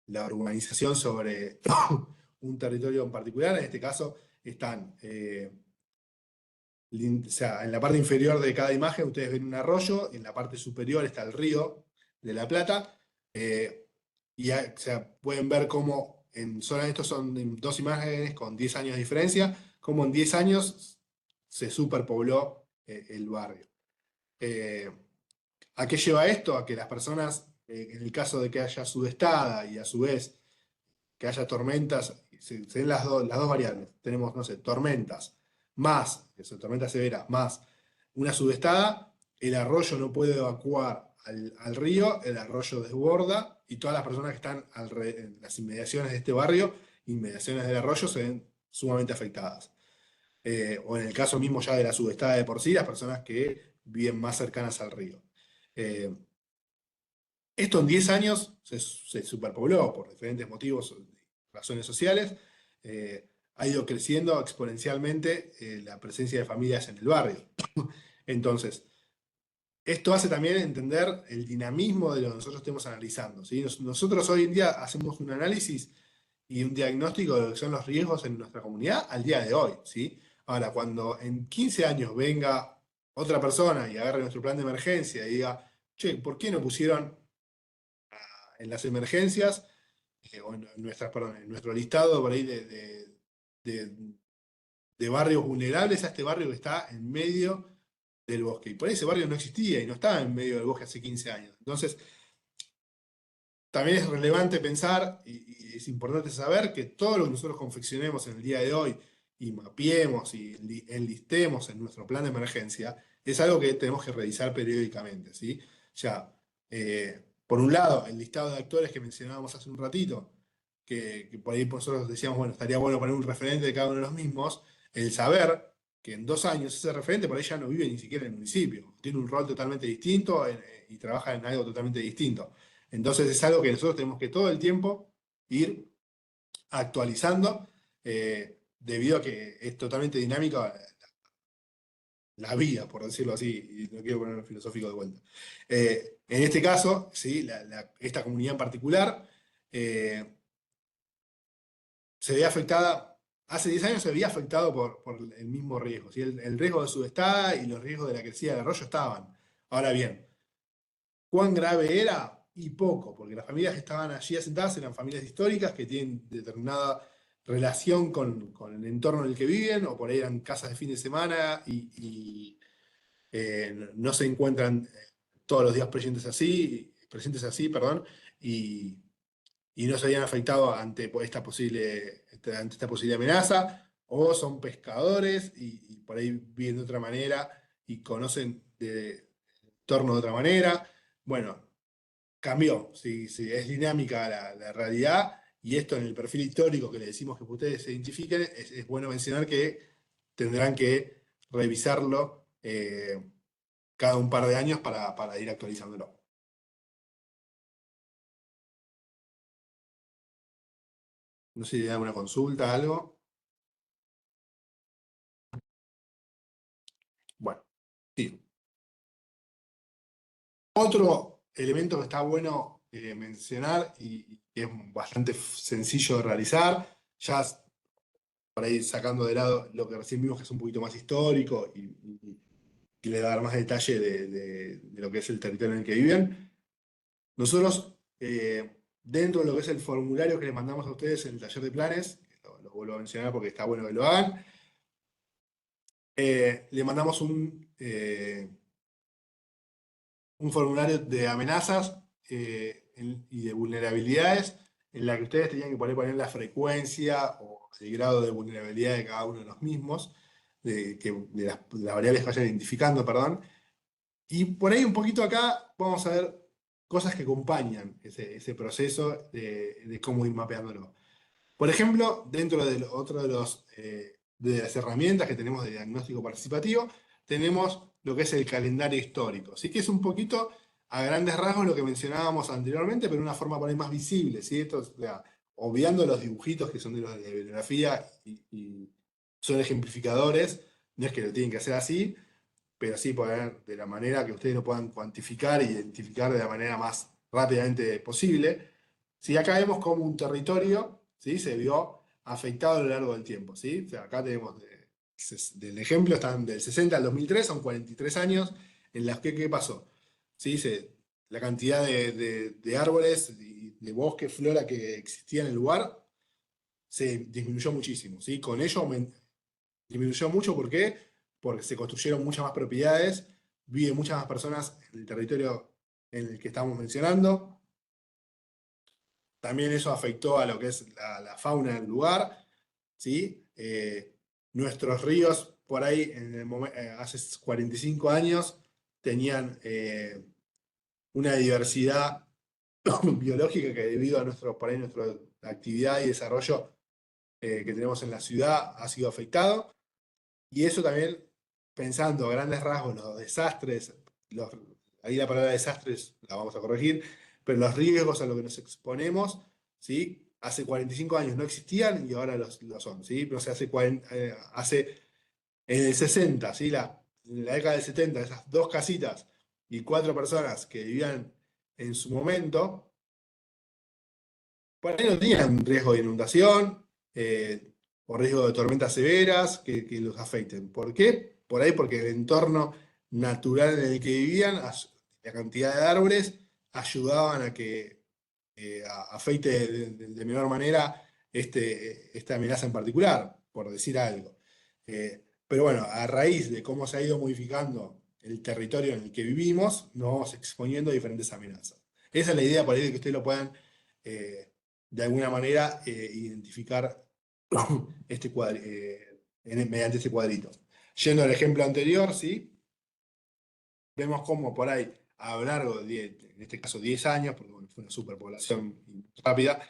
la urbanización sobre un territorio en particular. En este caso están, o sea, en la parte inferior de cada imagen ustedes ven un arroyo, en la parte superior está el río de la Plata, o sea, pueden ver cómo solamente estos son dos imágenes con 10 años de diferencia, cómo en 10 años se superpobló el barrio. Eh, ¿A qué lleva esto? A que las personas, en el caso de que haya sudestada y a su vez que haya tormentas, se den las dos variables. Tenemos, no sé, tormentas más, tormentas severas, más una sudestada, el arroyo no puede evacuar al río, el arroyo desborda y todas las personas que están en las inmediaciones de este barrio, inmediaciones del arroyo, se ven sumamente afectadas. O en el caso mismo ya de la sudestada de por sí, las personas que viven más cercanas al río. Eh, Esto en 10 años se superpobló por diferentes motivos, razones sociales. Ha ido creciendo exponencialmente la presencia de familias en el barrio. Entonces, esto hace también entender el dinamismo de lo que nosotros estemos analizando, ¿sí? Nosotros hoy en día hacemos un análisis y un diagnóstico de lo que son los riesgos en nuestra comunidad al día de hoy, ¿sí? Ahora, cuando en 15 años venga otra persona y agarre nuestro plan de emergencia y diga, che, ¿por qué no pusieron en las emergencias, o perdón, en nuestro listado por ahí de- de barrios vulnerables a este barrio que está en medio del bosque? Y por ahí ese barrio no existía y no estaba en medio del bosque hace 15 años. Entonces, también es relevante pensar, y es importante saber, que todo lo que nosotros confeccionemos en el día de hoy y mapeemos y enlistemos en nuestro plan de emergencia, es algo que tenemos que revisar periódicamente, ¿sí? Ya, por un lado, el listado de actores que mencionábamos hace un ratito, que por ahí nosotros decíamos, bueno, estaría bueno poner un referente de cada uno de los mismos, el saber que en 2 años ese referente por ahí ya no vive ni siquiera en el municipio, tiene un rol totalmente distinto y trabaja en algo totalmente distinto. Entonces es algo que nosotros tenemos que todo el tiempo ir actualizando, debido a que es totalmente dinámica la vida, por decirlo así, y no quiero ponerlo filosófico de vuelta. En este caso, ¿sí? Esta comunidad en particular se ve afectada, hace 10 años se veía afectado por el mismo riesgo, ¿sí? El riesgo de subestada y los riesgos de la crecida del arroyo estaban. Ahora bien, ¿cuán grave era? Y poco, porque las familias que estaban allí asentadas eran familias históricas que tienen determinada relación con el entorno en el que viven, o por ahí eran casas de fin de semana y no se encuentran todos los días presentes así, perdón, y, y no se habían afectado ante esta posible amenaza, o son pescadores y por ahí viven de otra manera y conocen de entorno de otra manera. Bueno, cambió, sí, sí, es dinámica la realidad, y esto en el perfil histórico que le decimos que ustedes se identifiquen, es bueno mencionar que tendrán que revisarlo cada un par de años para ir actualizándolo. No sé si hay alguna consulta, algo. Bueno, sí. Otro elemento que está bueno mencionar y que es bastante sencillo de realizar, ya por ahí sacando de lado lo que recién vimos, que es un poquito más histórico y le va a dar más detalle de lo que es el territorio en el que viven. Nosotros, dentro de lo que es el formulario que les mandamos a ustedes en el taller de planes, lo vuelvo a mencionar porque está bueno que lo hagan, le mandamos un formulario de amenazas y de vulnerabilidades, en la que ustedes tenían que poner la frecuencia o el grado de vulnerabilidad de cada uno de los mismos, de las variables que vayan identificando, perdón. Y por ahí un poquito acá vamos a ver cosas que acompañan ese proceso de cómo ir mapeándolo. Por ejemplo, dentro de otro de las herramientas que tenemos de diagnóstico participativo, tenemos lo que es el calendario histórico, ¿sí? Que es un poquito a grandes rasgos lo que mencionábamos anteriormente, pero de una forma por ahí más visible, ¿sí? Esto, o sea, obviando los dibujitos que son de los de bibliografía y son ejemplificadores, no es que lo tienen que hacer así, pero sí poner de la manera que ustedes lo puedan cuantificar e identificar de la manera más rápidamente posible. Si acá vemos como un territorio, ¿sí? Se vio afectado a lo largo del tiempo, ¿sí? O sea, acá tenemos del ejemplo, están del 60 al 2003, son 43 años, en las que, ¿qué pasó? ¿Sí? La cantidad de árboles y de bosque, flora que existía en el lugar se disminuyó muchísimo, ¿sí? Con ello disminuyó mucho, ¿por qué? Porque se construyeron muchas más propiedades, viven muchas más personas en el territorio en el que estamos mencionando. También eso afectó a lo que es la fauna del lugar, ¿sí? Nuestros ríos, por ahí, hace 45 años, tenían una diversidad biológica que debido a por ahí, nuestra actividad y desarrollo que tenemos en la ciudad ha sido afectado. Y eso también, pensando a grandes rasgos, los desastres, ahí la palabra desastres la vamos a corregir, pero los riesgos a los que nos exponemos, ¿sí? Hace 45 años no existían y ahora lo son, ¿sí? Pero en el 60, ¿sí? En la década del 70, esas 2 casitas y 4 personas que vivían en su momento, por ahí no tenían riesgo de inundación, o riesgo de tormentas severas que los afecten. ¿Por qué? Por ahí porque el entorno natural en el que vivían, la cantidad de árboles, ayudaban a que afecte de menor manera esta amenaza en particular, por decir algo. Pero bueno, a raíz de cómo se ha ido modificando el territorio en el que vivimos, nos vamos exponiendo a diferentes amenazas. Esa es la idea, por ahí, de que ustedes lo puedan de alguna manera identificar mediante este cuadrito. Yendo al ejemplo anterior, ¿sí? Vemos cómo por ahí, a lo largo de, en este caso, 10 años, porque bueno, fue una superpoblación rápida,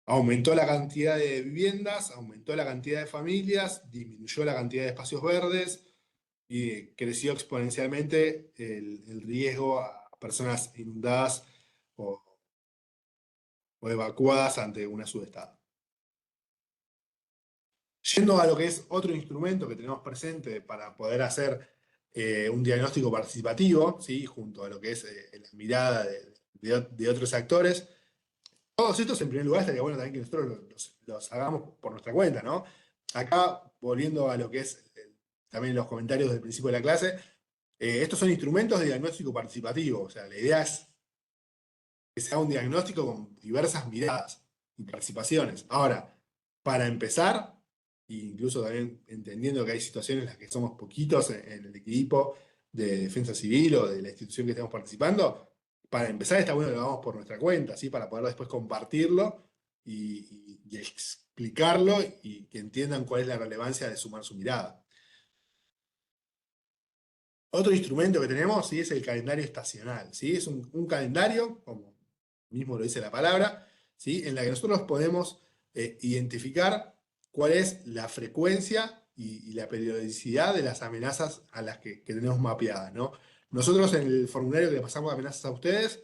aumentó la cantidad de viviendas, aumentó la cantidad de familias, disminuyó la cantidad de espacios verdes y creció exponencialmente el riesgo a personas inundadas o evacuadas ante una subestada. Yendo a lo que es otro instrumento que tenemos presente para poder hacer un diagnóstico participativo, ¿sí? Junto a lo que es la mirada de otros actores. Todos estos, en primer lugar, estaría bueno también que nosotros los hagamos por nuestra cuenta, ¿no? Acá, volviendo a lo que es también los comentarios del principio de la clase, estos son instrumentos de diagnóstico participativo. O sea, la idea es que sea un diagnóstico con diversas miradas y participaciones. Ahora, para empezar, e incluso también entendiendo que hay situaciones en las que somos poquitos en el equipo de defensa civil o de la institución que estemos participando, para empezar está bueno que lo hagamos por nuestra cuenta, ¿sí? Para poder después compartirlo y explicarlo y que entiendan cuál es la relevancia de sumar su mirada. Otro instrumento que tenemos, ¿sí? Es el calendario estacional, ¿sí? Es un calendario, como mismo lo dice la palabra, ¿sí? En la que nosotros podemos identificar cuál es la frecuencia y la periodicidad de las amenazas a las que tenemos mapeadas, ¿no? Nosotros en el formulario que le pasamos de amenazas a ustedes,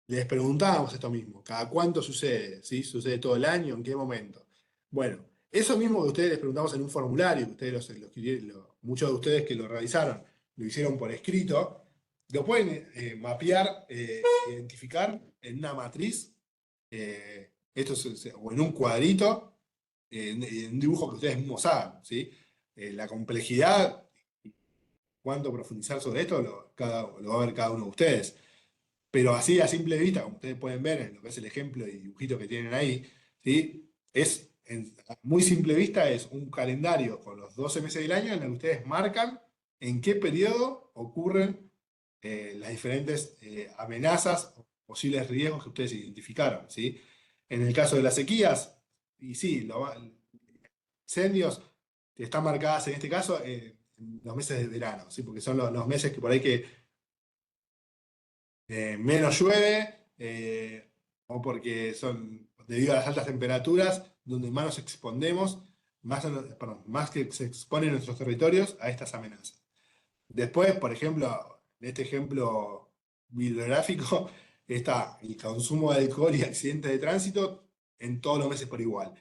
les preguntábamos esto mismo, ¿cada cuánto sucede? ¿Sí? ¿Sucede todo el año? ¿En qué momento? Bueno, eso mismo que ustedes les preguntamos en un formulario, que ustedes muchos de ustedes que lo realizaron, lo hicieron por escrito, lo pueden mapear, identificar en una matriz, o en un cuadrito, en un dibujo que ustedes mismos hagan, ¿sí? La complejidad, cuánto profundizar sobre esto, lo va a ver cada uno de ustedes. Pero así a simple vista, como ustedes pueden ver en lo que es el ejemplo y dibujito que tienen ahí, ¿sí? A muy simple vista es un calendario con los 12 meses del año en el que ustedes marcan en qué periodo ocurren las diferentes amenazas o posibles riesgos que ustedes identificaron, ¿sí? En el caso de las sequías, y sí, incendios están marcadas en este caso en los meses de verano, ¿sí? Porque son los meses que por ahí que menos llueve, o porque son debido a las altas temperaturas, donde más nos exponemos, más que se exponen nuestros territorios a estas amenazas. Después, por ejemplo, en este ejemplo bibliográfico, está el consumo de alcohol y accidentes de tránsito en todos los meses por igual.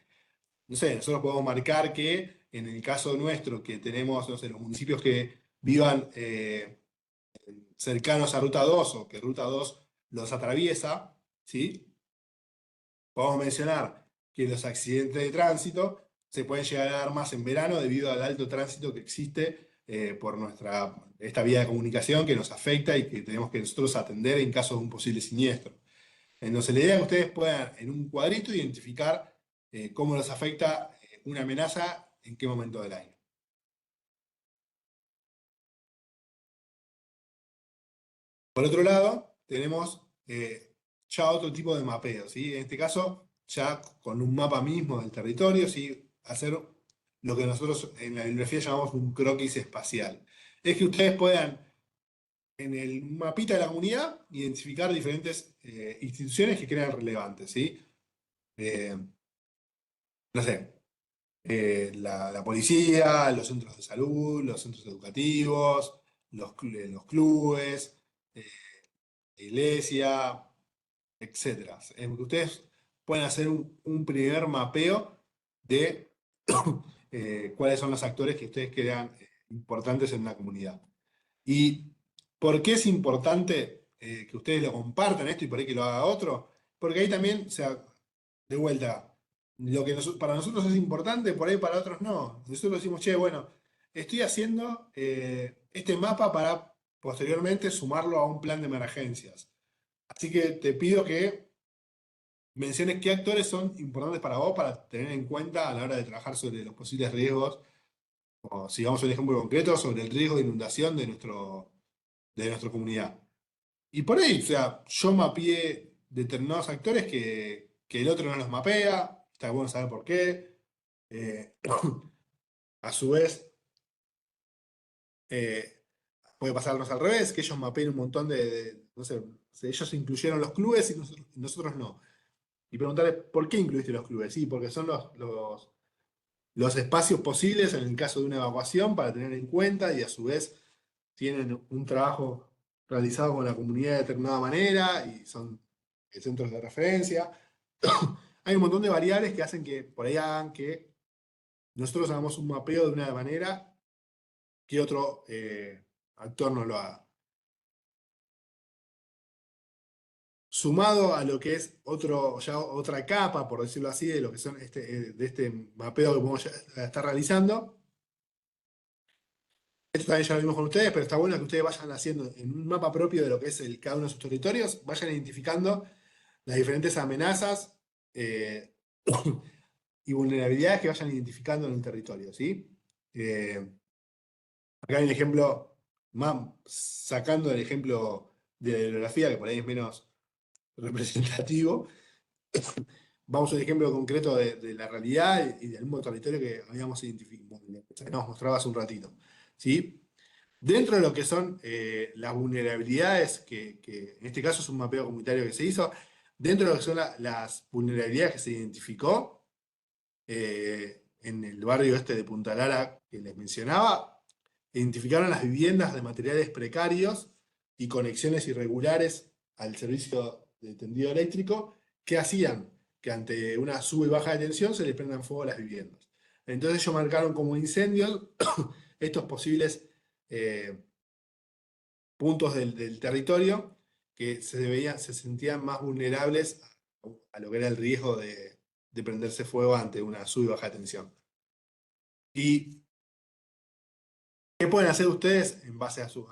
No sé, nosotros podemos marcar que en el caso nuestro, que tenemos, no sé, los municipios que vivan cercanos a Ruta 2 o que Ruta 2 los atraviesa, ¿sí? Podemos mencionar que los accidentes de tránsito se pueden llegar a dar más en verano debido al alto tránsito que existe por esta vía de comunicación que nos afecta y que tenemos que nosotros atender en caso de un posible siniestro. Entonces, la idea es que ustedes puedan en un cuadrito identificar cómo los afecta una amenaza en qué momento del año. Por otro lado, tenemos ya otro tipo de mapeo, ¿sí? En este caso, ya con un mapa mismo del territorio, ¿sí? Hacer lo que nosotros en la bibliografía llamamos un croquis espacial. Es que ustedes puedan, en el mapita de la comunidad, identificar diferentes instituciones que crean relevantes, ¿sí? No sé, la policía, los centros de salud, los centros educativos, los clubes, la iglesia, etcétera. Ustedes pueden hacer un primer mapeo de cuáles son los actores que ustedes crean importantes en una comunidad. ¿Y por qué es importante que ustedes lo compartan esto y por ahí que lo haga otro? Porque ahí también, o sea, de vuelta, lo que para nosotros es importante, por ahí para otros no. Nosotros decimos, che, bueno, estoy haciendo este mapa para posteriormente sumarlo a un plan de emergencias. Así que te pido que menciones qué actores son importantes para vos para tener en cuenta a la hora de trabajar sobre los posibles riesgos, o si vamos a un ejemplo concreto, sobre el riesgo de inundación de nuestra comunidad. Y por ahí, o sea, yo mapeé determinados actores que el otro no los mapea, está bueno saber por qué. A su vez, puede pasarnos al revés, que ellos mapeen un montón no sé, ellos incluyeron los clubes y nosotros no. Y preguntarle, ¿por qué incluiste los clubes? Sí, porque son los espacios posibles en el caso de una evacuación para tener en cuenta y a su vez tienen un trabajo realizado con la comunidad de determinada manera y son centros de referencia. Hay un montón de variables que hacen que por ahí hagan que nosotros hagamos un mapeo de una manera que otro actor no lo haga. Sumado a lo que es ya otra capa, por decirlo así, de lo que son de este mapeo que podemos estar realizando. Esto también ya lo vimos con ustedes, pero está bueno que ustedes vayan haciendo en un mapa propio de lo que es cada uno de sus territorios, vayan identificando las diferentes amenazas y vulnerabilidades que vayan identificando en el territorio, ¿sí? Acá hay un ejemplo, sacando el ejemplo de la bibliografía, que por ahí es menos representativo, vamos a un ejemplo concreto de la realidad y del mismo territorio que habíamos identificado, que nos mostraba hace un ratito, ¿sí? Dentro de lo que son las vulnerabilidades, que en este caso es un mapeo comunitario que se hizo, dentro de lo que son las vulnerabilidades que se identificó en el barrio este de Punta Lara que les mencionaba, identificaron las viviendas de materiales precarios y conexiones irregulares al servicio de tendido eléctrico que hacían que ante una sub y baja de tensión se les prendan fuego a las viviendas. Entonces ellos marcaron como incendios estos posibles puntos del territorio que se sentían más vulnerables a lo que era el riesgo de prenderse fuego ante una sub y baja tensión. ¿Y qué pueden hacer ustedes en base a sus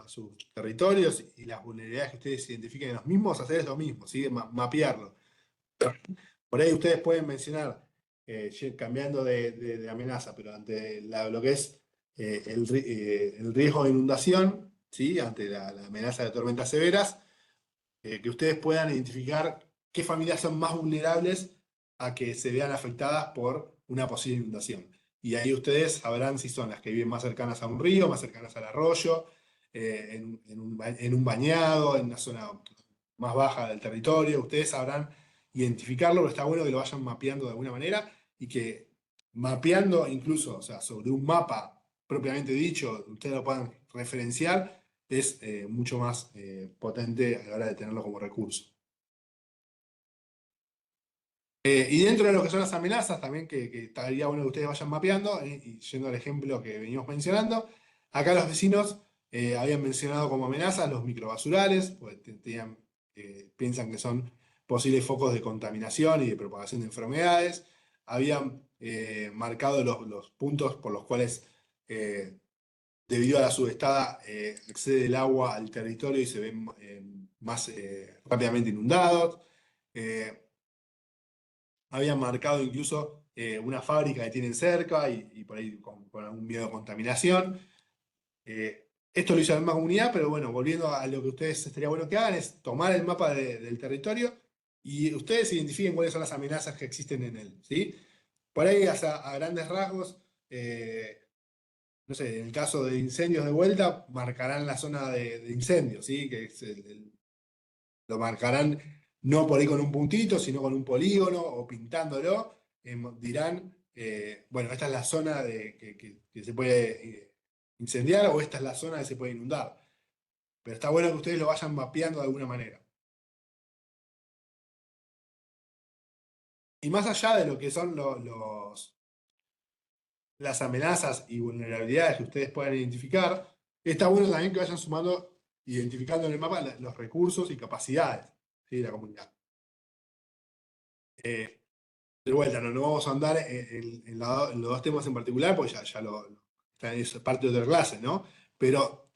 territorios y las vulnerabilidades que ustedes identifiquen en los mismos? Hacer es lo mismo, ¿sí? Mapearlo. Por ahí ustedes pueden mencionar, cambiando de amenaza, pero ante lo que es el riesgo de inundación, ¿sí? Ante la amenaza de tormentas severas, que ustedes puedan identificar qué familias son más vulnerables a que se vean afectadas por una posible inundación. Y ahí ustedes sabrán si son las que viven más cercanas a un río, más cercanas al arroyo, en un bañado, en una zona más baja del territorio. Ustedes sabrán identificarlo, pero está bueno que lo vayan mapeando de alguna manera y que mapeando incluso, o sea, sobre un mapa propiamente dicho, ustedes lo puedan referenciar, es mucho más potente a la hora de tenerlo como recurso. Y dentro de lo que son las amenazas, también que estaría bueno que ustedes vayan mapeando, y yendo al ejemplo que venimos mencionando, acá los vecinos habían mencionado como amenazas los microbasurales, pues piensan que son posibles focos de contaminación y de propagación de enfermedades. Habían marcado los puntos por los cuales debido a la subestada, accede el agua al territorio y se ven más rápidamente inundados. Habían marcado incluso una fábrica que tienen cerca y por ahí con algún miedo de contaminación. Esto lo hizo la misma comunidad, pero bueno, volviendo a lo que ustedes estaría bueno que hagan, es tomar el mapa del territorio y ustedes identifiquen cuáles son las amenazas que existen en él, ¿sí? Por ahí, a grandes rasgos, no sé, en el caso de incendios de vuelta, marcarán la zona de incendios, ¿sí? Que es lo marcarán no por ahí con un puntito, sino con un polígono o pintándolo. Dirán, bueno, esta es la zona que se puede incendiar o esta es la zona que se puede inundar. Pero está bueno que ustedes lo vayan mapeando de alguna manera. Y más allá de lo que son las amenazas y vulnerabilidades que ustedes puedan identificar, está bueno también que vayan sumando, identificando en el mapa los recursos y capacidades, ¿sí? De la comunidad. De vuelta, no vamos a andar en los dos temas en particular, porque es parte de otra clase, ¿no? Pero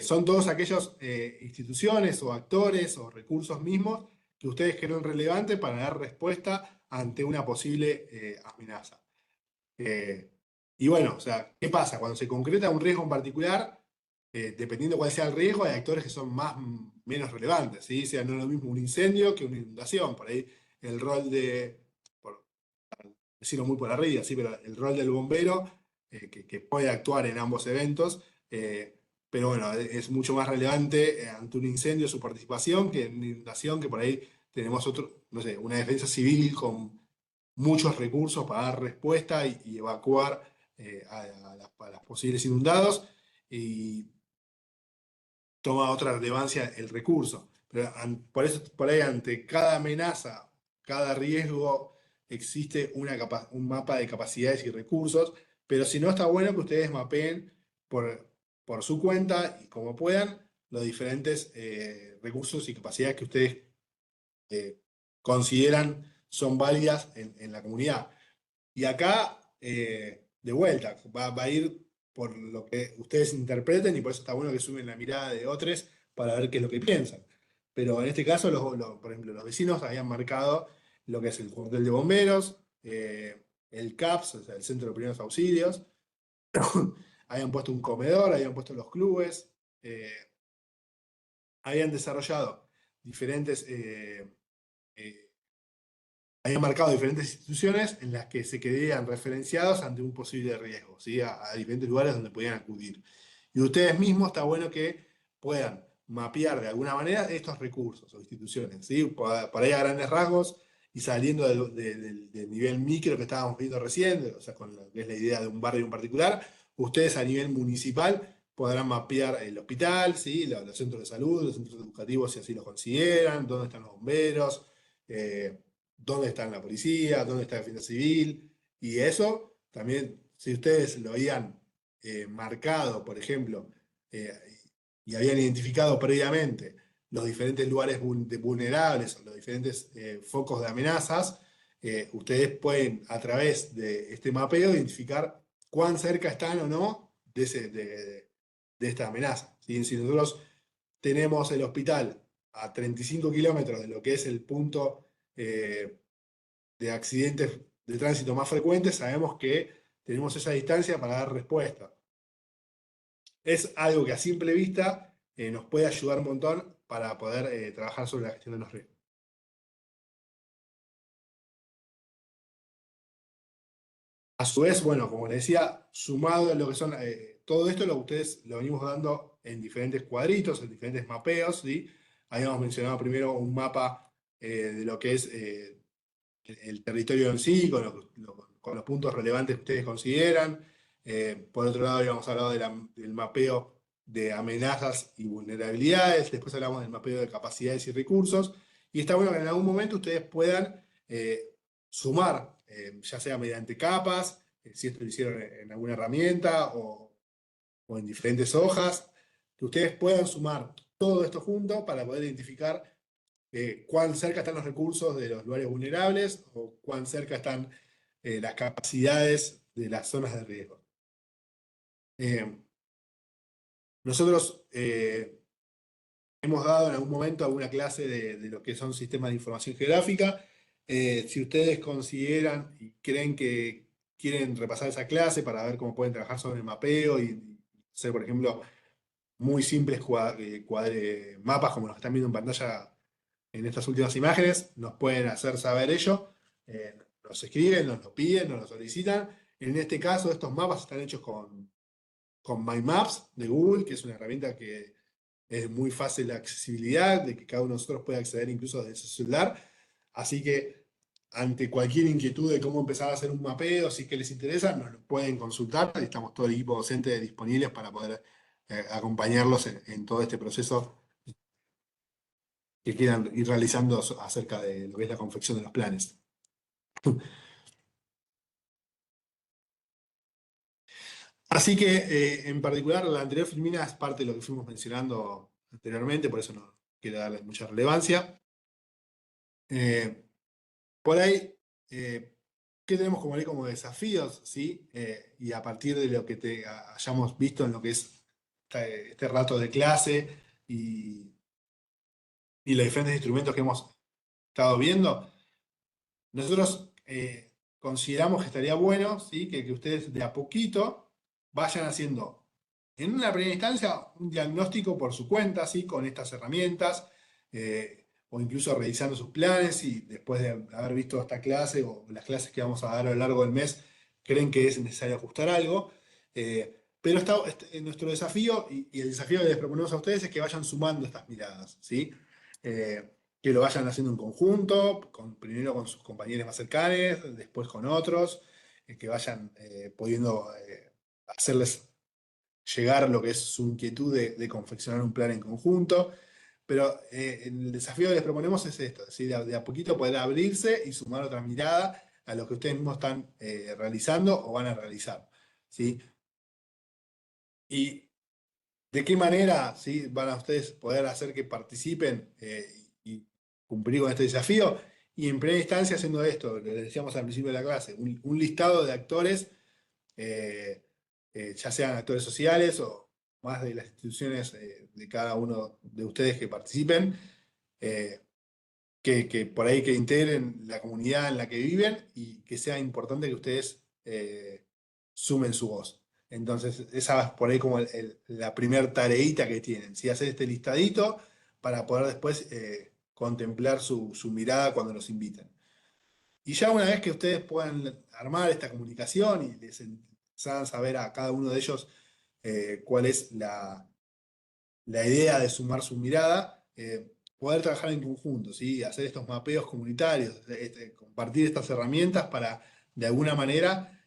son todos aquellas instituciones o actores o recursos mismos que ustedes creen relevantes para dar respuesta ante una posible amenaza. Y bueno, o sea, ¿qué pasa? Cuando se concreta un riesgo en particular, dependiendo cuál sea el riesgo, hay actores que son menos relevantes, ¿sí? O sea, no es lo mismo un incendio que una inundación. Por ahí el rol por decirlo muy por arriba, ¿sí? Pero el rol del bombero, que puede actuar en ambos eventos, pero bueno, es mucho más relevante ante un incendio su participación que en una inundación, que por ahí tenemos otro, no sé, una defensa civil con muchos recursos para dar respuesta y evacuar a las posibles inundados. Y toma otra relevancia el recurso. Pero por eso, por ahí, ante cada amenaza, cada riesgo, existe un mapa de capacidades y recursos, pero si no, está bueno que ustedes mapeen por su cuenta y como puedan los diferentes recursos y capacidades que ustedes consideran son válidas en la comunidad. Y acá, de vuelta, va a ir por lo que ustedes interpreten y por eso está bueno que sumen la mirada de otros para ver qué es lo que piensan. Pero en este caso, por ejemplo, los vecinos habían marcado lo que es el cuartel de bomberos, el CAPS, o sea, el Centro de Primeros Auxilios, habían puesto un comedor, habían puesto los clubes, eh, habían desarrollado diferentes habían marcado diferentes instituciones en las que se quedarían referenciados ante un posible riesgo, ¿sí? A diferentes lugares donde podían acudir. Y ustedes mismos está bueno que puedan mapear de alguna manera estos recursos o instituciones, ¿sí? Por ahí a grandes rasgos y saliendo del nivel micro que estábamos viendo recién, o sea, con lo que es la idea de un barrio en particular, ustedes a nivel municipal podrán mapear el hospital, ¿sí? Los centros de salud, los centros educativos si así lo consideran, dónde están los bomberos, dónde está la policía, dónde está la defensa civil, y eso también, si ustedes lo habían marcado, por ejemplo, eh, y habían identificado previamente los diferentes lugares vulnerables o los diferentes focos de amenazas, ustedes pueden a través de este mapeo identificar cuán cerca están o no de esta amenaza. ¿Sí? Si nosotros tenemos el hospital a 35 kilómetros de lo que es el punto de accidentes de tránsito más frecuentes, sabemos que tenemos esa distancia para dar respuesta. Es algo que a simple vista nos puede ayudar un montón para poder trabajar sobre la gestión de los riesgos. A su vez, bueno, como les decía, sumado a lo que son todo esto, lo que ustedes lo venimos dando en diferentes cuadritos, en diferentes mapeos, ¿sí? Habíamos mencionado primero un mapa de lo que es el territorio en sí, con los puntos relevantes que ustedes consideran. Por otro lado, habíamos hablado del mapeo de amenazas y vulnerabilidades, después hablamos del mapeo de capacidades y recursos, y está bueno que en algún momento ustedes puedan sumar, ya sea mediante capas, si esto lo hicieron en alguna herramienta o en diferentes hojas, que ustedes puedan sumar todo esto junto para poder identificar cuán cerca están los recursos de los lugares vulnerables o cuán cerca están las capacidades de las zonas de riesgo. Eh, nosotros hemos dado en algún momento alguna clase de lo que son sistemas de información geográfica. Si ustedes consideran y creen que quieren repasar esa clase para ver cómo pueden trabajar sobre el mapeo y hacer, por ejemplo, muy simples mapas como los que están viendo en pantalla en estas últimas imágenes, nos pueden hacer saber ello, nos escriben, nos lo piden, nos lo solicitan. En este caso, estos mapas están hechos con My Maps de Google, que es una herramienta que es muy fácil de accesibilidad, de que cada uno de nosotros puede acceder incluso desde su celular. Así que ante cualquier inquietud de cómo empezar a hacer un mapeo, si es que les interesa, nos lo pueden consultar. Estamos todo el equipo docente disponibles para poder acompañarlos en todo este proceso que quieran ir realizando acerca de lo que es la confección de los planes. Así que, en particular, la anterior filmina es parte de lo que fuimos mencionando anteriormente, por eso no quiero darle mucha relevancia. Eh, por ahí, ¿qué tenemos como, como desafíos? ¿Sí? Y a partir de lo que hayamos visto en lo que es este rato de clase y los diferentes instrumentos que hemos estado viendo, nosotros consideramos que estaría bueno, ¿sí? Que ustedes de a poquito vayan haciendo en una primera instancia, un diagnóstico por su cuenta, ¿sí? Con estas herramientas, o incluso revisando sus planes y después de haber visto esta clase o las clases que vamos a dar a lo largo del mes, creen que es necesario ajustar algo. Pero nuestro desafío y el desafío que les proponemos a ustedes es que vayan sumando estas miradas, ¿sí? Que lo vayan haciendo en conjunto, primero con sus compañeros más cercanos, después con otros, que vayan pudiendo hacerles llegar lo que es su inquietud de confeccionar un plan en conjunto. Pero el desafío que les proponemos es esto, ¿sí? De a poquito poder abrirse y sumar otra mirada a lo que ustedes mismos están realizando o van a realizar, ¿sí? Y de qué manera, ¿sí? Van a ustedes poder hacer que participen y cumplir con este desafío. Y en primera instancia haciendo esto, lo que decíamos al principio de la clase, un listado de actores, eh, ya sean actores sociales o más de las instituciones de cada uno de ustedes que participen, eh, que por ahí que integren la comunidad en la que viven y que sea importante que ustedes sumen su voz. Entonces, esa es por ahí como la primer tareita que tienen, ¿sí? Hacer este listadito para poder después contemplar su mirada cuando los inviten. Y ya una vez que ustedes puedan armar esta comunicación y les hagan saber a cada uno de ellos cuál es la idea de sumar su mirada, poder trabajar en conjunto, ¿sí? Hacer estos mapeos comunitarios, compartir estas herramientas para, de alguna manera,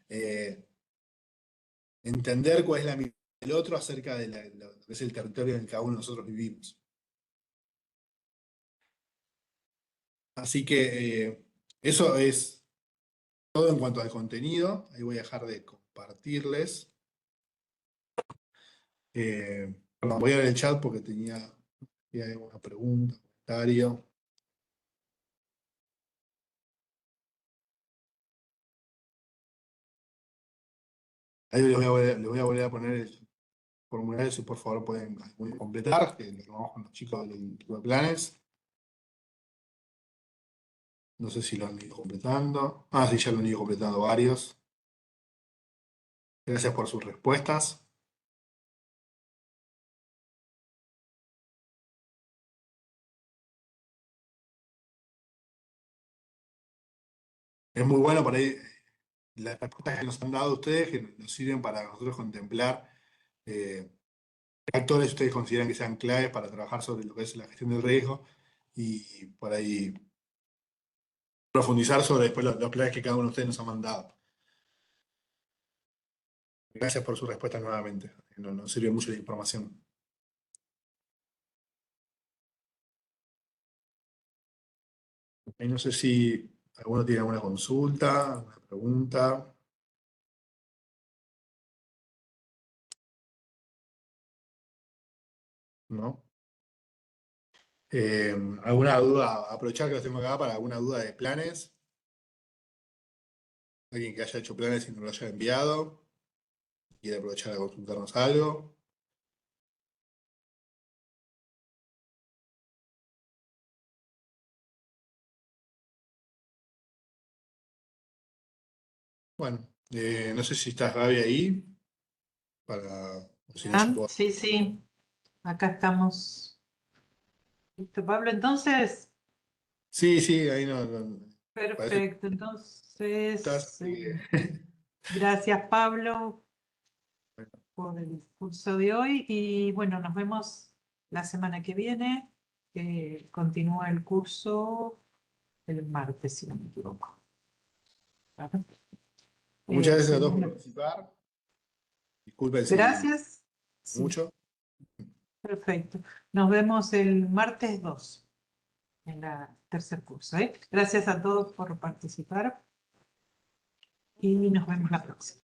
entender cuál es la mirada del otro acerca de lo que es el territorio en el que cada uno de nosotros vivimos. Así que eso es todo en cuanto al contenido. Ahí voy a dejar de compartirles. Perdón, voy a ver el chat porque tenía una pregunta, comentario. Ahí les voy a volver a poner el formulario, si por favor pueden completar, que lo vamos con los chicos del equipo de planes. No sé si lo han ido completando. Ah, sí, ya lo han ido completando varios. Gracias por sus respuestas. Es muy bueno por ahí las respuestas que nos han dado ustedes, que nos sirven para nosotros contemplar qué actores ustedes consideran que sean claves para trabajar sobre lo que es la gestión del riesgo y por ahí profundizar sobre después los planes que cada uno de ustedes nos ha mandado. Gracias por sus respuestas nuevamente. Nos sirve mucho la información. Y no sé si alguno tiene alguna consulta, alguna pregunta. ¿No? ¿Alguna duda? Aprovechar que los tengo acá para alguna duda de planes. Alguien que haya hecho planes y no lo haya enviado. Quiere aprovechar a consultarnos algo. Bueno, no sé si estás Gaby ahí. O si no, yo puedo. Sí, sí, acá estamos. Listo, Pablo, entonces, Sí, sí, ahí parece que perfecto. estás. Entonces, Así que, gracias, Pablo, por el curso de hoy y bueno, nos vemos la semana que viene. Continúa el curso el martes, si no me equivoco. ¿Vale? muchas gracias a todos por Bueno, participar. Disculpen si gracias. Sí, mucho. perfecto. Nos vemos el martes 2 en la tercer curso, ¿eh? Gracias a todos por participar y nos vemos la próxima.